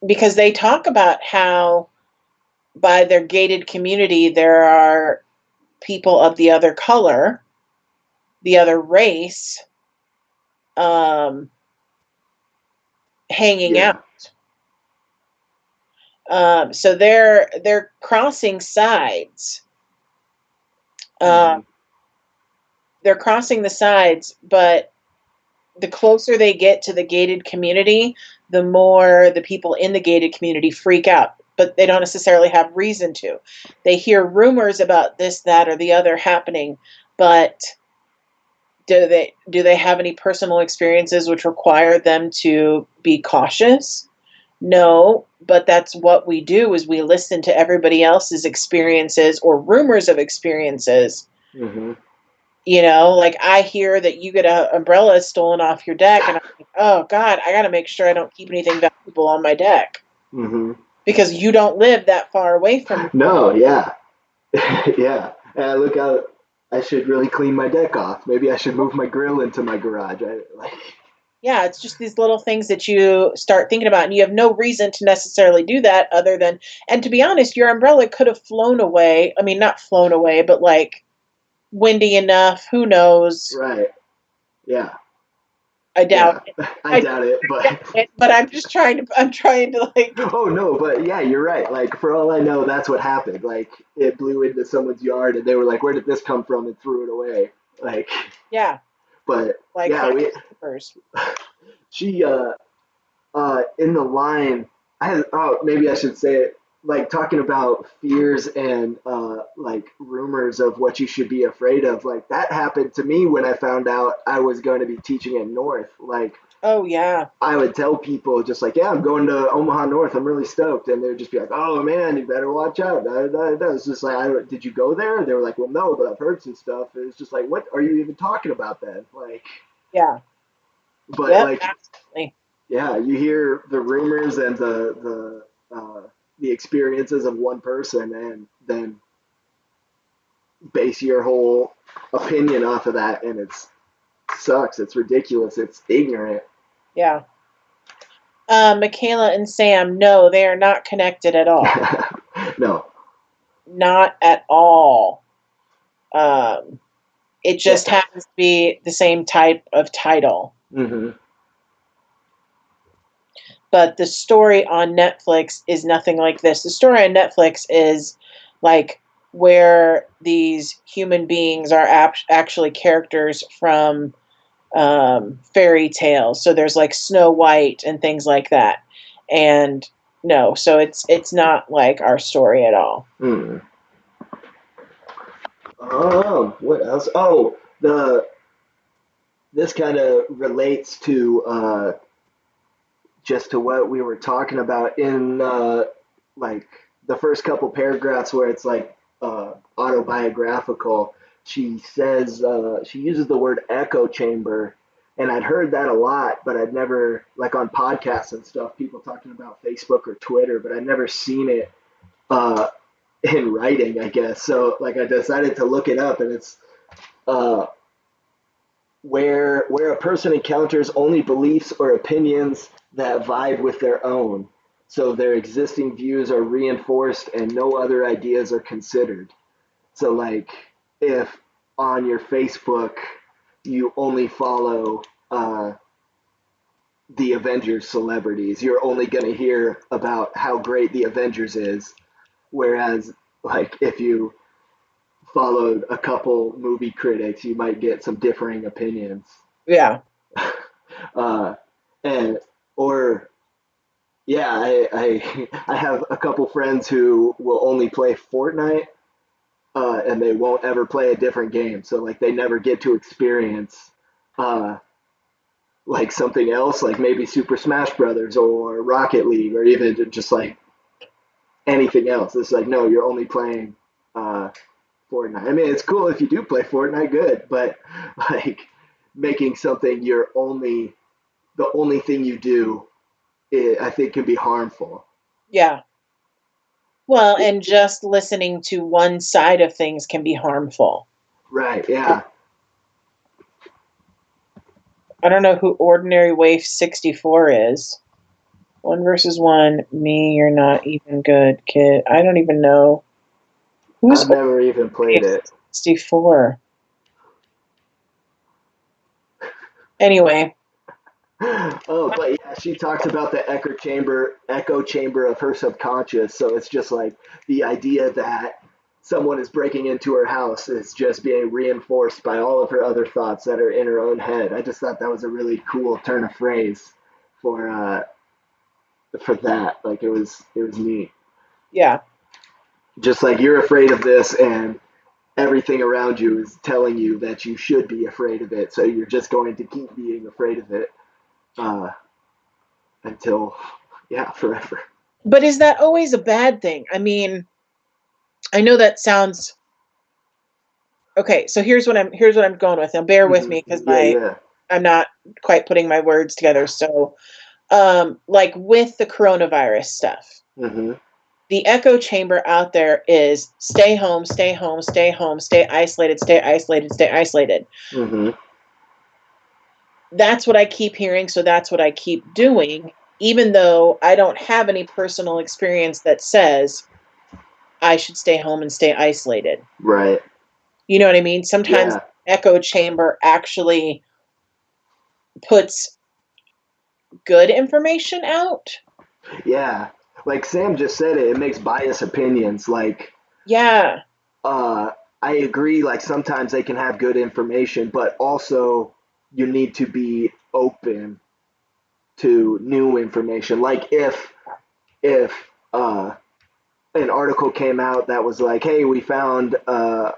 A: because they talk about how by their gated community, there are people of the other color, the other race, um, hanging out.
B: Yeah.
A: So they're crossing sides.
B: Mm-hmm.
A: Um, they're crossing the sides, but the closer they get to the gated community, the more the people in the gated community freak out. But they don't necessarily have reason to. They hear rumors about this, that, or the other happening, but do they have any personal experiences which require them to be cautious? No, but that's what we do is we listen to everybody else's experiences or rumors of experiences.
B: Mm-hmm.
A: Like I hear that you get an umbrella stolen off your deck, and I'm like, oh God, I got to make sure I don't keep anything valuable on my deck
B: Mm-hmm.
A: because you don't live that far away from me.
B: No, yeah. Yeah. And I look out, I should really clean my deck off. Maybe I should move my grill into my garage. I like
A: Yeah, it's just these little things that you start thinking about, and you have no reason to necessarily do that other than, and to be honest, your umbrella could have flown away. I mean, not flown away, but like windy enough. Who knows?
B: right. Yeah.
A: I doubt
B: Yeah.
A: it.
B: I
A: I
B: doubt it,
A: doubt
B: but
A: it, but I'm trying to like,
B: oh no, but yeah, you're right. Like for all I know, that's what happened. Like it blew into someone's yard, and they were like, "Where did this come from?" and threw it away. Like,
A: yeah,
B: but
A: like
B: yeah,
A: find
B: we
A: papers.
B: she in the line, maybe I should say it, like talking about fears and like rumors of what you should be afraid of. Like that happened to me when I found out I was going to be teaching at North. Like
A: Oh yeah.
B: I would tell people just like, yeah, I'm going to Omaha North. I'm really stoked. And they'd just be like, oh man, you better watch out. It's just like, did you go there? They were like, well, no, but I've heard some stuff. And it's just like, what are you even talking about then? Like,
A: Yeah.
B: but
A: Yep,
B: like,
A: absolutely.
B: yeah, you hear the rumors and the experiences of one person, and then base your whole opinion off of that, and it sucks. It's ridiculous. It's ignorant.
A: Yeah. Michaela and Sam, no, they are not connected at all.
B: No.
A: Not at all. Um, it
B: Yeah.
A: just happens to be the same type of title.
B: Hmm.
A: But the story on Netflix is nothing like this. The story on Netflix is like where these human beings are actually characters from fairy tales. So there's like Snow White and things like that. And no, so it's not like our story at all.
B: Mm. What else? Oh, the this kind of relates to just to what we were talking about in like the first couple paragraphs where it's like autobiographical. She says she uses the word echo chamber, and I'd heard that a lot, but I'd never like on podcasts and stuff, people talking about Facebook or Twitter, but I'd never seen it uh, in writing, I guess. So like I decided to look it up, and it's uh, where a person encounters only beliefs or opinions that vibe with their own. So their existing views are reinforced and no other ideas are considered. So like if on your Facebook you only follow the Avengers celebrities, you're only going to hear about how great the Avengers is. Whereas like if you followed a couple movie critics, you might get some differing opinions.
A: Yeah.
B: uh, and or yeah, I have a couple friends who will only play Fortnite, and they won't ever play a different game. So like they never get to experience uh, like something else, like maybe Super Smash Brothers or Rocket League or even just like anything else. It's like no, you're only playing uh, Fortnite. I mean, it's cool if you do play Fortnite, good, but like making something your only the only thing you do, I think can be harmful.
A: Yeah. Well, and just listening to one side of things can be harmful.
B: Right. Yeah.
A: I don't know who Ordinary Waif 64 is. One versus one, me, you're not even good, kid. I don't even know. Who's
B: I've never even
A: Ordinary
B: played
A: Waif
B: it.
A: 64? Anyway,
B: Oh, but yeah, she talks about the echo chamber of her subconscious. So it's just like the idea that someone is breaking into her house is just being reinforced by all of her other thoughts that are in her own head. I just thought that was a really cool turn of phrase for that. Like it was neat.
A: yeah,
B: Just like you're afraid of this, and everything around you is telling you that you should be afraid of it. So you're just going to keep being afraid of it uh, until, yeah, forever.
A: but is that always a bad thing? I mean, I know that sounds okay. So here's what I'm going with. Now, bear with
B: Hmm.
A: me because
B: Yeah,
A: my
B: yeah.
A: I'm not quite putting my words together. So, like with the coronavirus stuff,
B: Hmm.
A: the echo chamber out there is stay home, stay home, stay home, stay isolated, stay isolated, stay isolated.
B: Hmm.
A: That's what I keep hearing, so that's what I keep doing, even though I don't have any personal experience that says I should stay home and stay isolated.
B: Right.
A: You know what I mean? Sometimes
B: Yeah.
A: echo chamber actually puts good information out.
B: Yeah. Like Sam just said it makes bias opinions. Like,
A: Yeah.
B: uh, I agree, like sometimes they can have good information, but also you need to be open to new information. Like if an article came out that was like, "Hey, we found a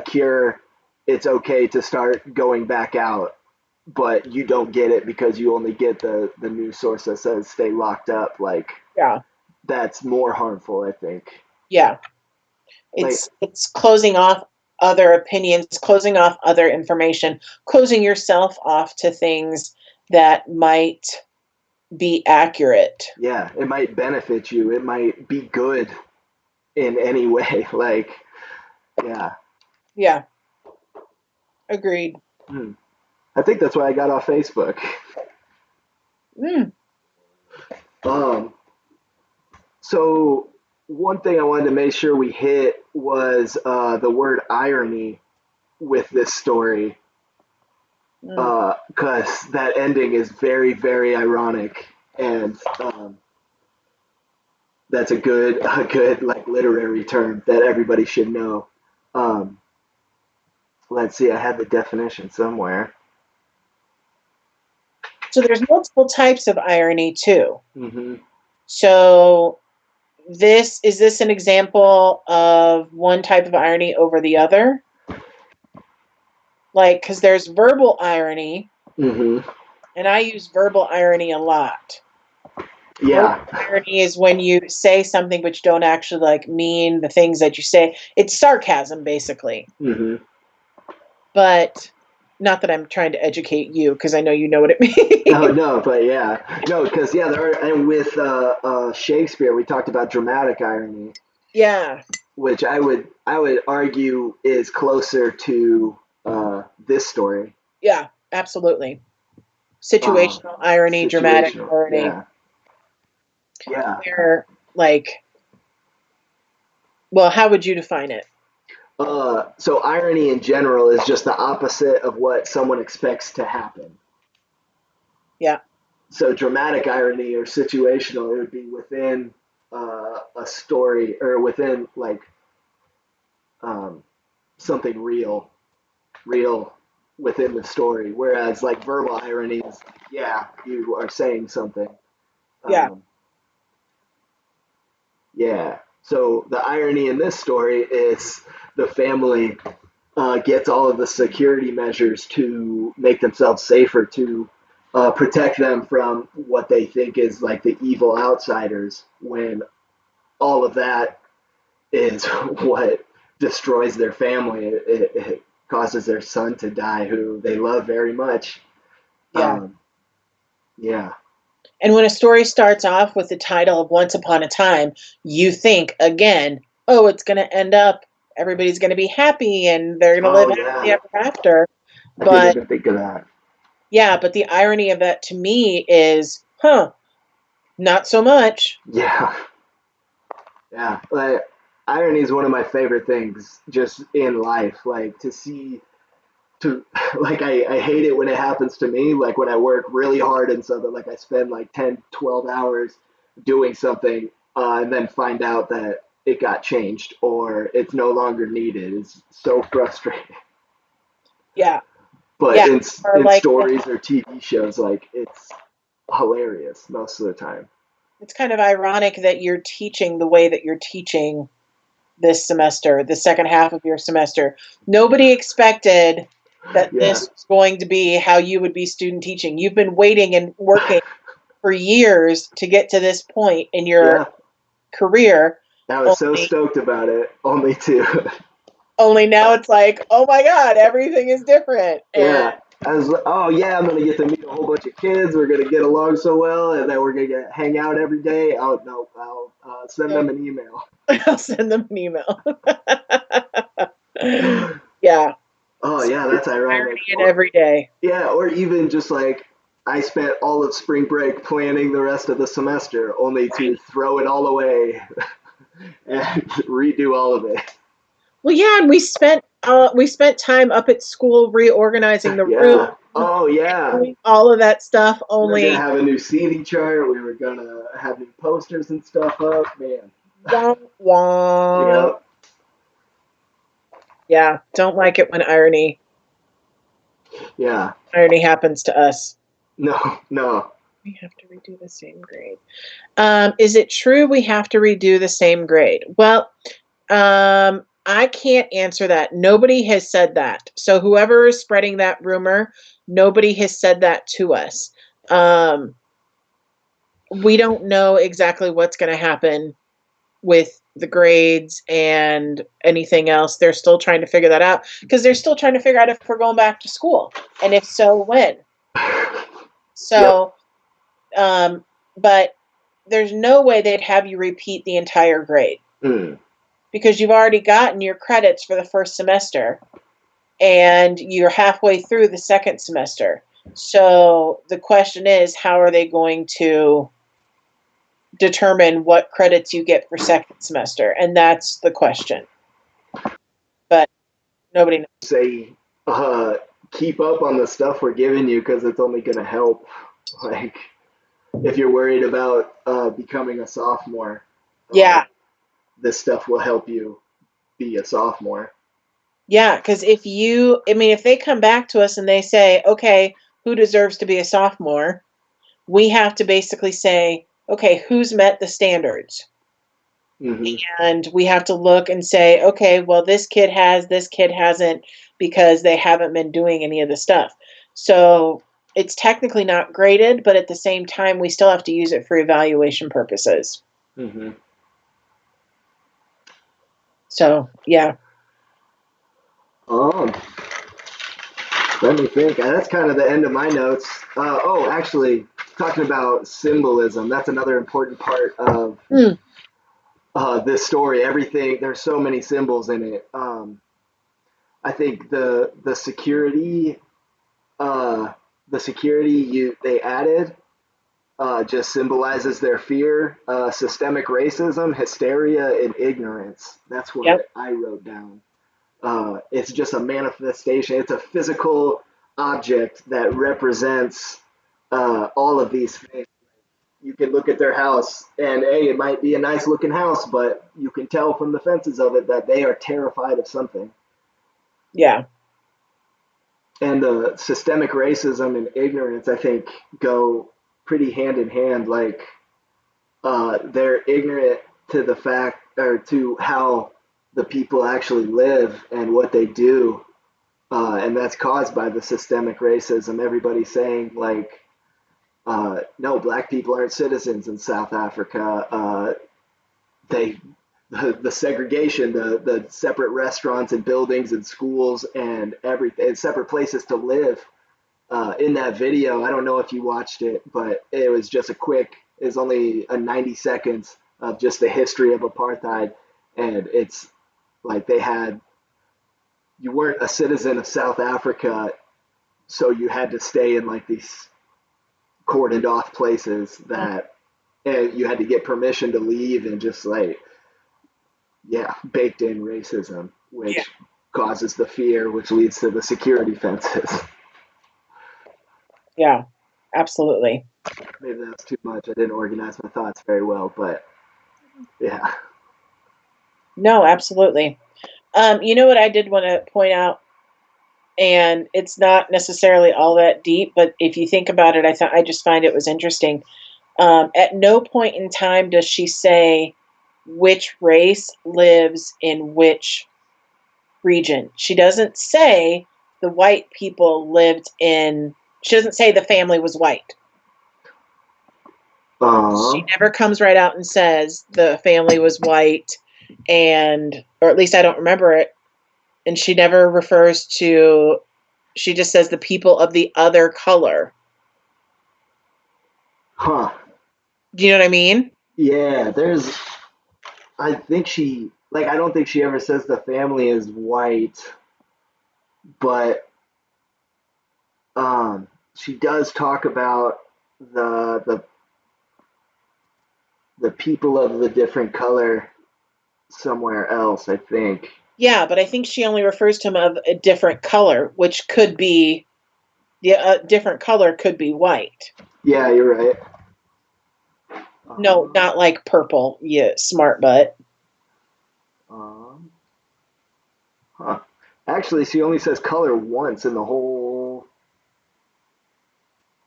B: cure. It's okay to start going back out," but you don't get it because you only get the news source that says stay locked up. Like
A: Yeah.
B: that's more harmful, I think.
A: Yeah.
B: Like
A: It's closing off other opinions, closing off other information, closing yourself off to things that might be accurate.
B: yeah, it might benefit you. It might be good in any way. Like yeah.
A: Yeah, agreed.
B: Hmm. I think that's why I got off Facebook.
A: Mm,
B: Um, so one thing I wanted to make sure we hit was the word irony with this story,
A: mm.
B: because that ending is very, very ironic, and that's a good like literary term that everybody should know. Um, let's see, I had the definition somewhere.
A: So there's multiple types of irony too.
B: Hmm.
A: So this is this an example of one type of irony over the other? Like, because there's verbal irony,
B: Hmm.
A: and I use verbal irony a lot. Verbal
B: Yeah.
A: irony is when you say something but you don't actually like mean the things that you say. It's sarcasm, basically.
B: Hmm.
A: But not that I'm trying to educate you, because I know you know what it
B: No,
A: means.
B: no, but yeah, no, because yeah, there are, and with Shakespeare, we talked about dramatic irony,
A: Yeah,
B: which I would argue is closer to this story.
A: yeah, absolutely.
B: Um,
A: Situational irony, dramatic
B: situational,
A: irony,
B: yeah, yeah.
A: where like, well, how would you define it?
B: So irony in general is just the opposite of what someone expects to happen.
A: Yeah,
B: So dramatic irony or situational, it would be within a story or within like um, something real within the story. Whereas like verbal irony is, yeah, you are saying something.
A: yeah,
B: Um, yeah. So the irony in this story is the family gets all of the security measures to make themselves safer, to protect them from what they think is like the evil outsiders, when all of that is what destroys their family. It causes their son to die, who they love very much.
A: yeah.
B: Um, yeah,
A: And when a story starts off with the title of Once Upon a Time, you think again, oh, it's going to end up, everybody's going to be happy and they're going to live
B: oh
A: happily
B: yeah,
A: ever after.
B: I didn't
A: But
B: even think of that.
A: yeah, but the irony of that to me is, not so much.
B: Yeah, yeah. Like irony is one of my favorite things just in life. Like to see to like I hate it when it happens to me, like when I work really hard and something, like I spend like 10, 12 hours doing something, and then find out that it got changed or it's no longer needed. It's so frustrating.
A: Yeah,
B: But
A: yeah. Or
B: in
A: like,
B: stories or TV shows, like it's hilarious most of the time.
A: it's kind of ironic that you're teaching the way that you're teaching this semester, the second half of your semester. Nobody expected that
B: Yeah,
A: this was going to be how you would be student teaching. You've been waiting and working for years to get to this point in your
B: yeah.
A: career.
B: I was so
A: Only
B: stoked about it, only to
A: only now it's like, oh my God, everything is different. And
B: yeah. I was like, oh yeah, I'm gonna get to meet a whole bunch of kids. We're gonna get along so well, and then we're gonna hang out every day. Oh no, I'll send them an email.
A: I'll send them an email. Yeah.
B: Oh
A: So
B: yeah,
A: there's
B: that's ironic.
A: irony in every day.
B: Yeah, or even just like I spent all of spring break planning the rest of the semester, only to throw it all away and redo all of it.
A: Well, yeah, and we spent time up at school reorganizing the room
B: Yeah. Oh
A: and
B: yeah.
A: doing all of that stuff.
B: We were gonna
A: Only
B: have a new seating chart. We were gonna have new posters and stuff up. Man.
A: wah wah.
B: Yep.
A: Yeah, don't like it when
B: Yeah.
A: irony happens to us.
B: No. No.
A: We have to redo the same grade. Is it true we have to redo the same grade? Well, I can't answer that. Nobody has said that. So whoever is spreading that rumor, nobody has said that to us. Um, we don't know exactly what's going to happen with the grades and anything else. They're still trying to figure that out because they're still trying to figure out if we're going back to school and if so, when.
B: Yep.
A: So, um, but there's no way they'd have you repeat the entire grade
B: Mm.
A: because you've already gotten your credits for the first semester and you're halfway through the second semester. So the question is, how are they going to determine what credits you get for second semester? And that's the question. But nobody knows.
B: Say, uh, keep up on the stuff we're giving you because it's only going to help. Like, if you're worried about becoming a sophomore, uh,
A: Yeah.
B: this stuff will help you be a sophomore.
A: Yeah. Because if they come back to us and they say, okay, who deserves to be a sophomore? We have to basically say, okay, who's met the standards?
B: Mm-hmm.
A: And we have to look and say, okay, well, this kid has, this kid hasn't, because they haven't been doing any of the stuff. So it's technically not graded, but at the same time, we still have to use it for evaluation purposes.
B: Mm-hmm.
A: So, yeah.
B: Um, Let me think. That's kind of the end of my notes. Actually, talking about symbolism, that's another important part of
A: Mm,
B: this story. Everything, there's so many symbols in it. I think uh, the security they added just symbolizes their fear, systemic racism, hysteria, and ignorance. That's
A: yep.
B: what I wrote down. It's just a manifestation. It's a physical object that represents all of these things. You can look at their house, and hey, it might be a nice looking house, but you can tell from the fences of it that they are terrified of something.
A: Yeah.
B: And the systemic racism and ignorance, I think, go pretty hand in hand. Like they're ignorant to the fact or to how the people actually live and what they do, and that's caused by the systemic racism. Everybody's saying like, no, black people aren't citizens in South Africa. They the segregation, the separate restaurants and buildings and schools and everything, and separate places to live. In that video, I don't know if you watched it, but it was just a quick. It's only a 90 seconds of just the history of apartheid, and it's like they had you weren't a citizen of South Africa, so you had to stay in like these cordoned off places
A: Mm,
B: that and you had to get permission to leave and just like yeah, baked in racism,
A: yeah.
B: which causes the fear, which leads to the security fences.
A: Yeah. Absolutely.
B: Maybe that's too much. I didn't organize my thoughts very well, but yeah.
A: No, absolutely. You know what I did want to point out, and it's not necessarily all that deep, but if you think about it, I just find it was interesting. At no point in time does she say which race lives in which region. She doesn't say the white people lived in, she doesn't say the family was white. She
B: Um,
A: never comes right out and says the family was white, and, or at least I don't remember it. And she never refers to, she just says the people of the other color.
B: huh.
A: Do you know what I mean?
B: Yeah, I think I don't think she ever says the family is white, but she does talk about the the the people of the different color somewhere else, I think.
A: Yeah, but I think she only refers to him of a different color, which could be, yeah, a different color could be white.
B: Yeah, you're right.
A: No,
B: Um,
A: not like purple. Yeah, smart butt.
B: um, huh. Actually, she only says color once in the whole.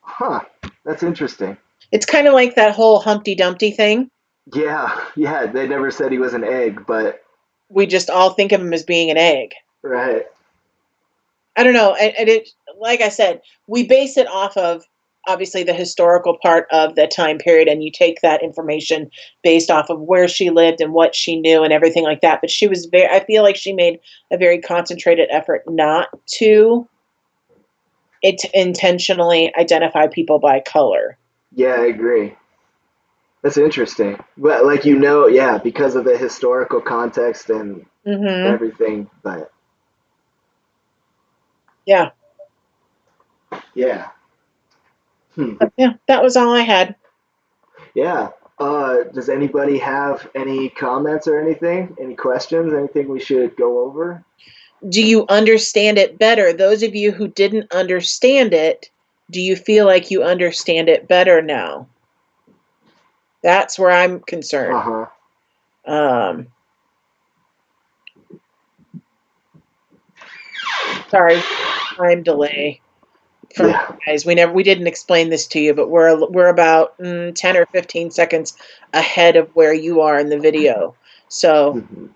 B: Huh. That's interesting.
A: It's kind of like that whole Humpty Dumpty thing.
B: Yeah, yeah. They never said he was an egg, but
A: We just all think of him as being an egg.
B: right.
A: I don't know. And it, like I said, we base it off of obviously the historical part of the time period, and you take that information based off of where she lived and what she knew and everything like that. But she was very, I feel like she made a very concentrated effort not to intentionally identify people by color.
B: Yeah, I agree. That's interesting. But like yeah, because of the historical context and
A: Hmm.
B: everything. But
A: Yeah.
B: yeah, hmm.
A: Yeah. That was all I had.
B: Yeah. Does anybody have any comments or anything? Any questions? Anything we should go over?
A: Do you understand it better? Those of you who didn't understand it, do you feel like you understand it better now? That's where I'm
B: Uh
A: concerned.
B: huh.
A: Um, sorry, time delay from you
B: Yeah.
A: guys. We didn't explain this to you, but we're about 10 or 15 seconds ahead of where you are in the video. So,
B: Mhm.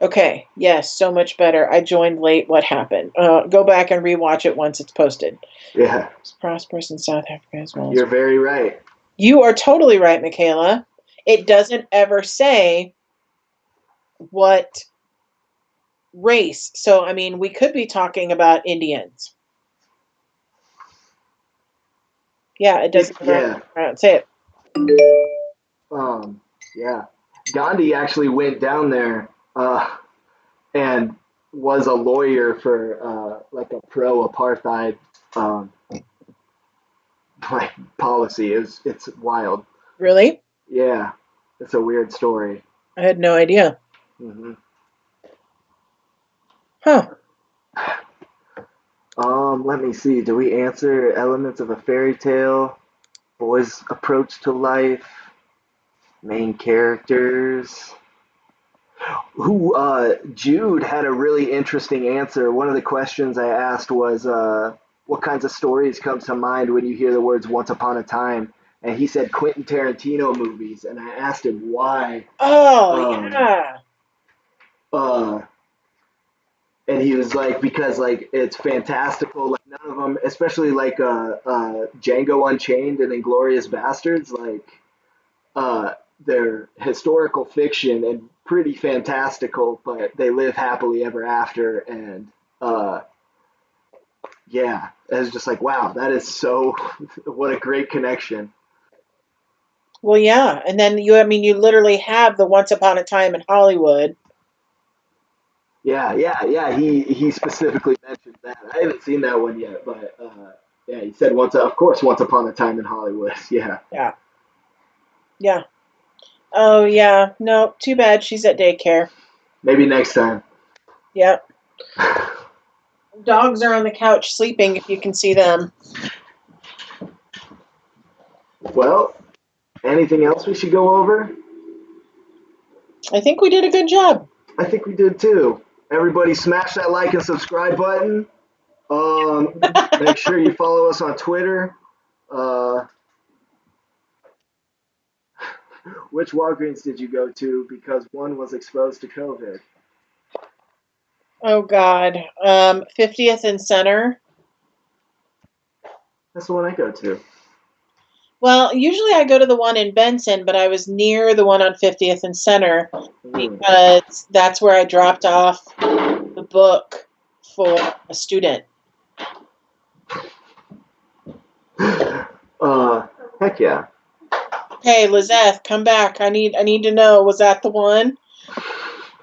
A: okay, yes, so much better. I joined late. What happened? Go back and rewatch it once it's posted.
B: Yeah.
A: It's prosperous in South Africa as well as.
B: You're very right.
A: You are totally right, Michaela. It doesn't ever say what race. So, I mean, we could be talking about Indians. Yeah, it doesn't ever
B: Yeah.
A: say it.
B: Um. Yeah. Gandhi actually went down there and was a lawyer for like a pro apartheid um, like policy. It's wild.
A: Really?
B: Yeah, it's a weird story.
A: I had no idea.
B: Hmm.
A: Huh.
B: Let me see. Do we answer elements of a fairy tale? Boy's approach to life, main characters. Who Jude had a really interesting answer. One of the questions I asked was what kinds of stories come to mind when you hear the words once upon a time? And he said Quentin Tarantino movies, and I asked him why.
A: Oh,
B: Um,
A: yeah.
B: uh, and he was like, because like it's fantastical. Like none of them, especially like Django Unchained and Inglorious Bastards, like uh, they're historical fiction and pretty fantastical, but they live happily ever after. And uh, yeah, it's just like wow, that is so what a great connection.
A: Well, yeah. And then I mean, you literally have the Once Upon a Time in Hollywood.
B: Yeah, yeah, yeah. He specifically mentioned that. I haven't seen that one yet, but yeah, he said of course, once upon a time in Hollywood. Yeah,
A: Yeah. Yeah. Oh, yeah. No, too bad she's at daycare.
B: maybe next time.
A: Yep. Dogs are on the couch sleeping if you can see them.
B: Well, anything else we should go over?
A: I think we did a good job.
B: I think we did too. Everybody, smash that like and subscribe button. Make sure you follow us on Twitter. Uh, which Walgreens did you go to? Because one was exposed to COVID.
A: Oh, God. 50th and Center.
B: That's the one I go to.
A: Well, usually I go to the one in Benson, but I was near the one on 50th and Center
B: Mm.
A: because that's where I dropped off the book for a student.
B: Uh, heck yeah.
A: Hey, Lizeth, come back. I need to know, was that the one?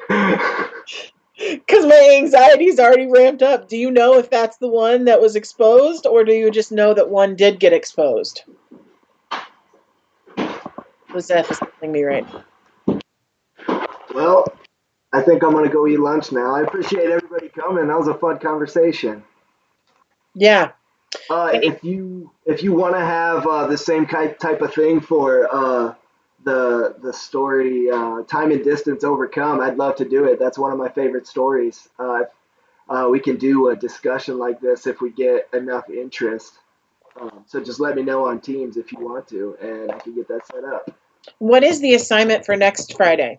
A: Because my anxiety's already ramped up. Do you know if that's the one that was exposed, or do you just know that one did get exposed? Lizeth is telling me right now.
B: Well, I think I'm gonna go eat lunch now. I appreciate everybody coming. That was a fun conversation.
A: Yeah.
B: If you want to have the same type of thing for the story Time and Distance Overcome, I'd love to do it. That's one of my favorite stories. We can do a discussion like this if we get enough interest. So just let me know on Teams if you want to, and I can get that set up.
A: What is the assignment for next Friday?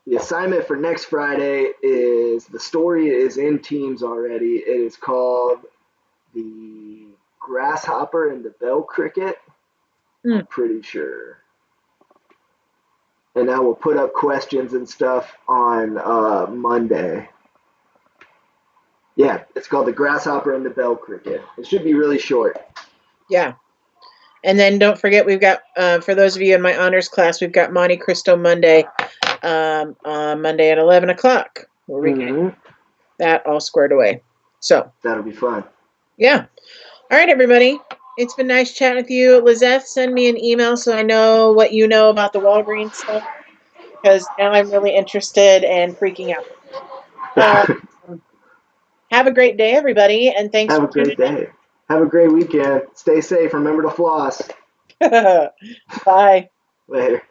B: The assignment for next Friday is the story is in Teams already. It is called The Grasshopper and the Bell Cricket.
A: Hmm.
B: I'm pretty sure. And I will put up questions and stuff on Monday. Yeah, it's called The Grasshopper and the Bell Cricket. It should be really short.
A: Yeah. And then don't forget, we've got, for those of you in my honors class, we've got Monte Cristo Monday, on Monday at 11 o'clock. We're getting that all squared away. So,
B: That'll be fun.
A: yeah. All right, everybody. It's been nice chatting with you. Lizeth, send me an email so I know what you know about the Walgreens stuff, because now I'm really interested and freaking out. Have a great day, everybody, and thanks
B: Have
A: for
B: a
A: tuning
B: great day. Have a great weekend. Stay safe. Remember to floss.
A: in. Bye.
B: Later.